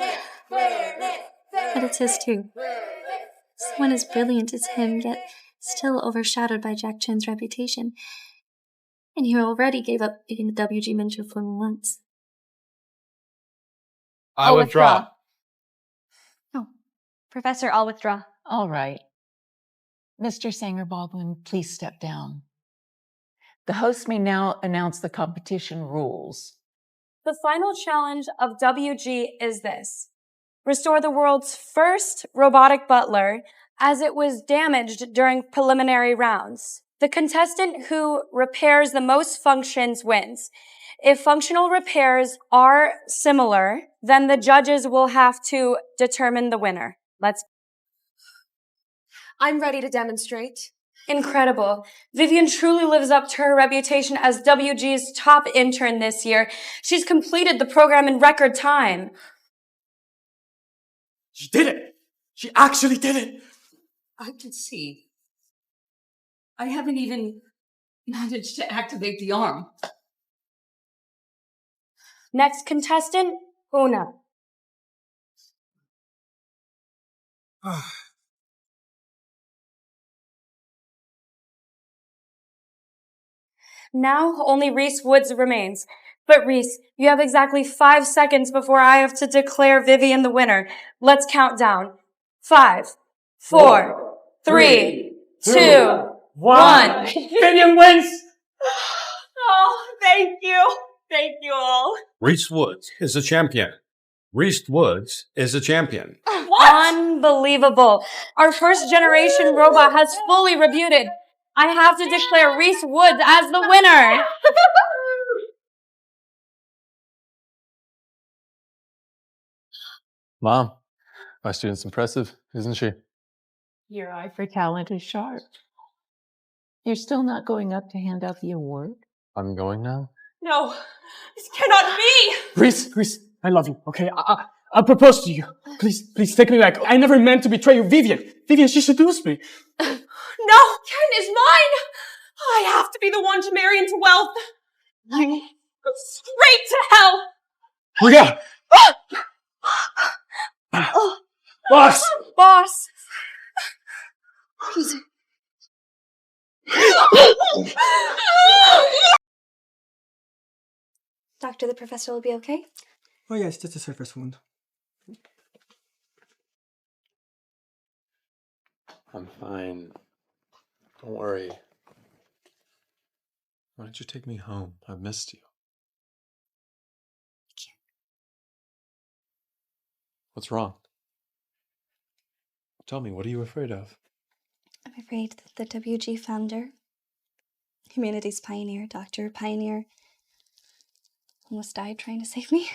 But it's his too. Someone as brilliant as him, yet still overshadowed by Jack Chen's reputation. And he already gave up being the WG mentor for once. I withdraw. Oh, Professor, I'll withdraw. All right. Mr. Sanger-Baldwin, please step down. The host may now announce the competition rules. The final challenge of WG is this. Restore the world's first robotic butler as it was damaged during preliminary rounds. The contestant who repairs the most functions wins. If functional repairs are similar, then the judges will have to determine the winner. I'm ready to demonstrate. Incredible. Vivian truly lives up to her reputation as WG's top intern this year. She's completed the program in record time. She did it! She actually did it! I can see. I haven't even managed to activate the arm. Next contestant, Una. Now only Reese Woods remains. But Reese, you have exactly 5 seconds before I have to declare Vivian the winner. Let's count down. 5, 4, 3, 2, 1. Vivian wins! Oh, thank you. Thank you all. Reese Woods is a champion. Reese Woods is a champion. What? Unbelievable. Our first generation robot has fully rebuted. I have to declare Reese Woods as the winner. Mom, my student's impressive, isn't she? Your eye for talent is sharp. You're still not going up to hand out the award? I'm going now. No, this cannot be. Reese, I love you, okay? I'll propose to you. Please take me back. I never meant to betray you. Vivian, she seduced me. No, Ken is mine. I have to be the one to marry into wealth. Go straight to hell. Maria! Boss! Boss. Doctor, the professor will be okay? Oh yes, just a surface wound. I'm fine. Don't worry. Why don't you take me home? I've missed you. What's wrong? Tell me, what are you afraid of? I'm afraid that the WG founder, humanity's pioneer, Dr. Pioneer, almost died trying to save me.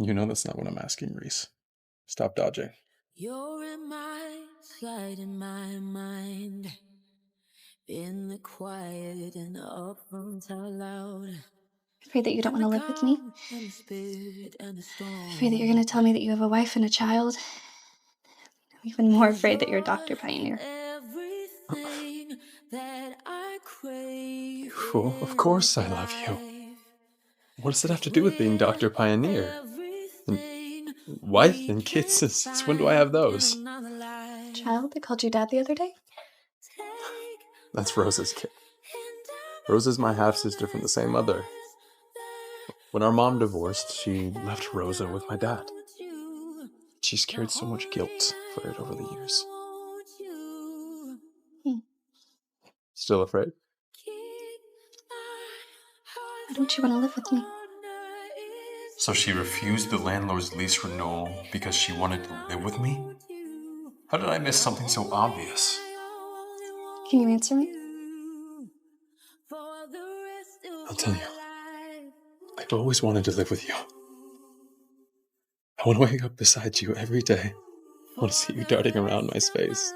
You know that's not what I'm asking, Reese. Stop dodging. You're in my sight, in my mind. In the quiet and up until loud. I'm afraid that you don't want to live with me. I'm afraid that you're going to tell me that you have a wife and a child. I'm even more afraid that you're a Dr. Pioneer. Well, of course I love you. What does it have to do with being Dr. Pioneer? And wife and kids, since when do I have those? Child, I called you dad the other day. That's Rosa's kid. Rosa's my half-sister from the same mother. When our mom divorced, she left Rosa with my dad. She's carried so much guilt for it over the years. Still afraid? Why don't you want to live with me? So she refused the landlord's lease renewal because she wanted to live with me? How did I miss something so obvious? Can you answer me? I'll tell you. I've always wanted to live with you. I want to wake up beside you every day. I want to see you darting around my space.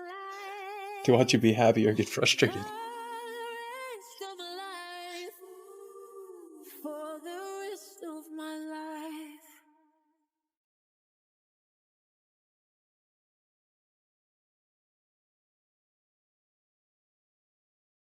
To watch you be happy or get frustrated.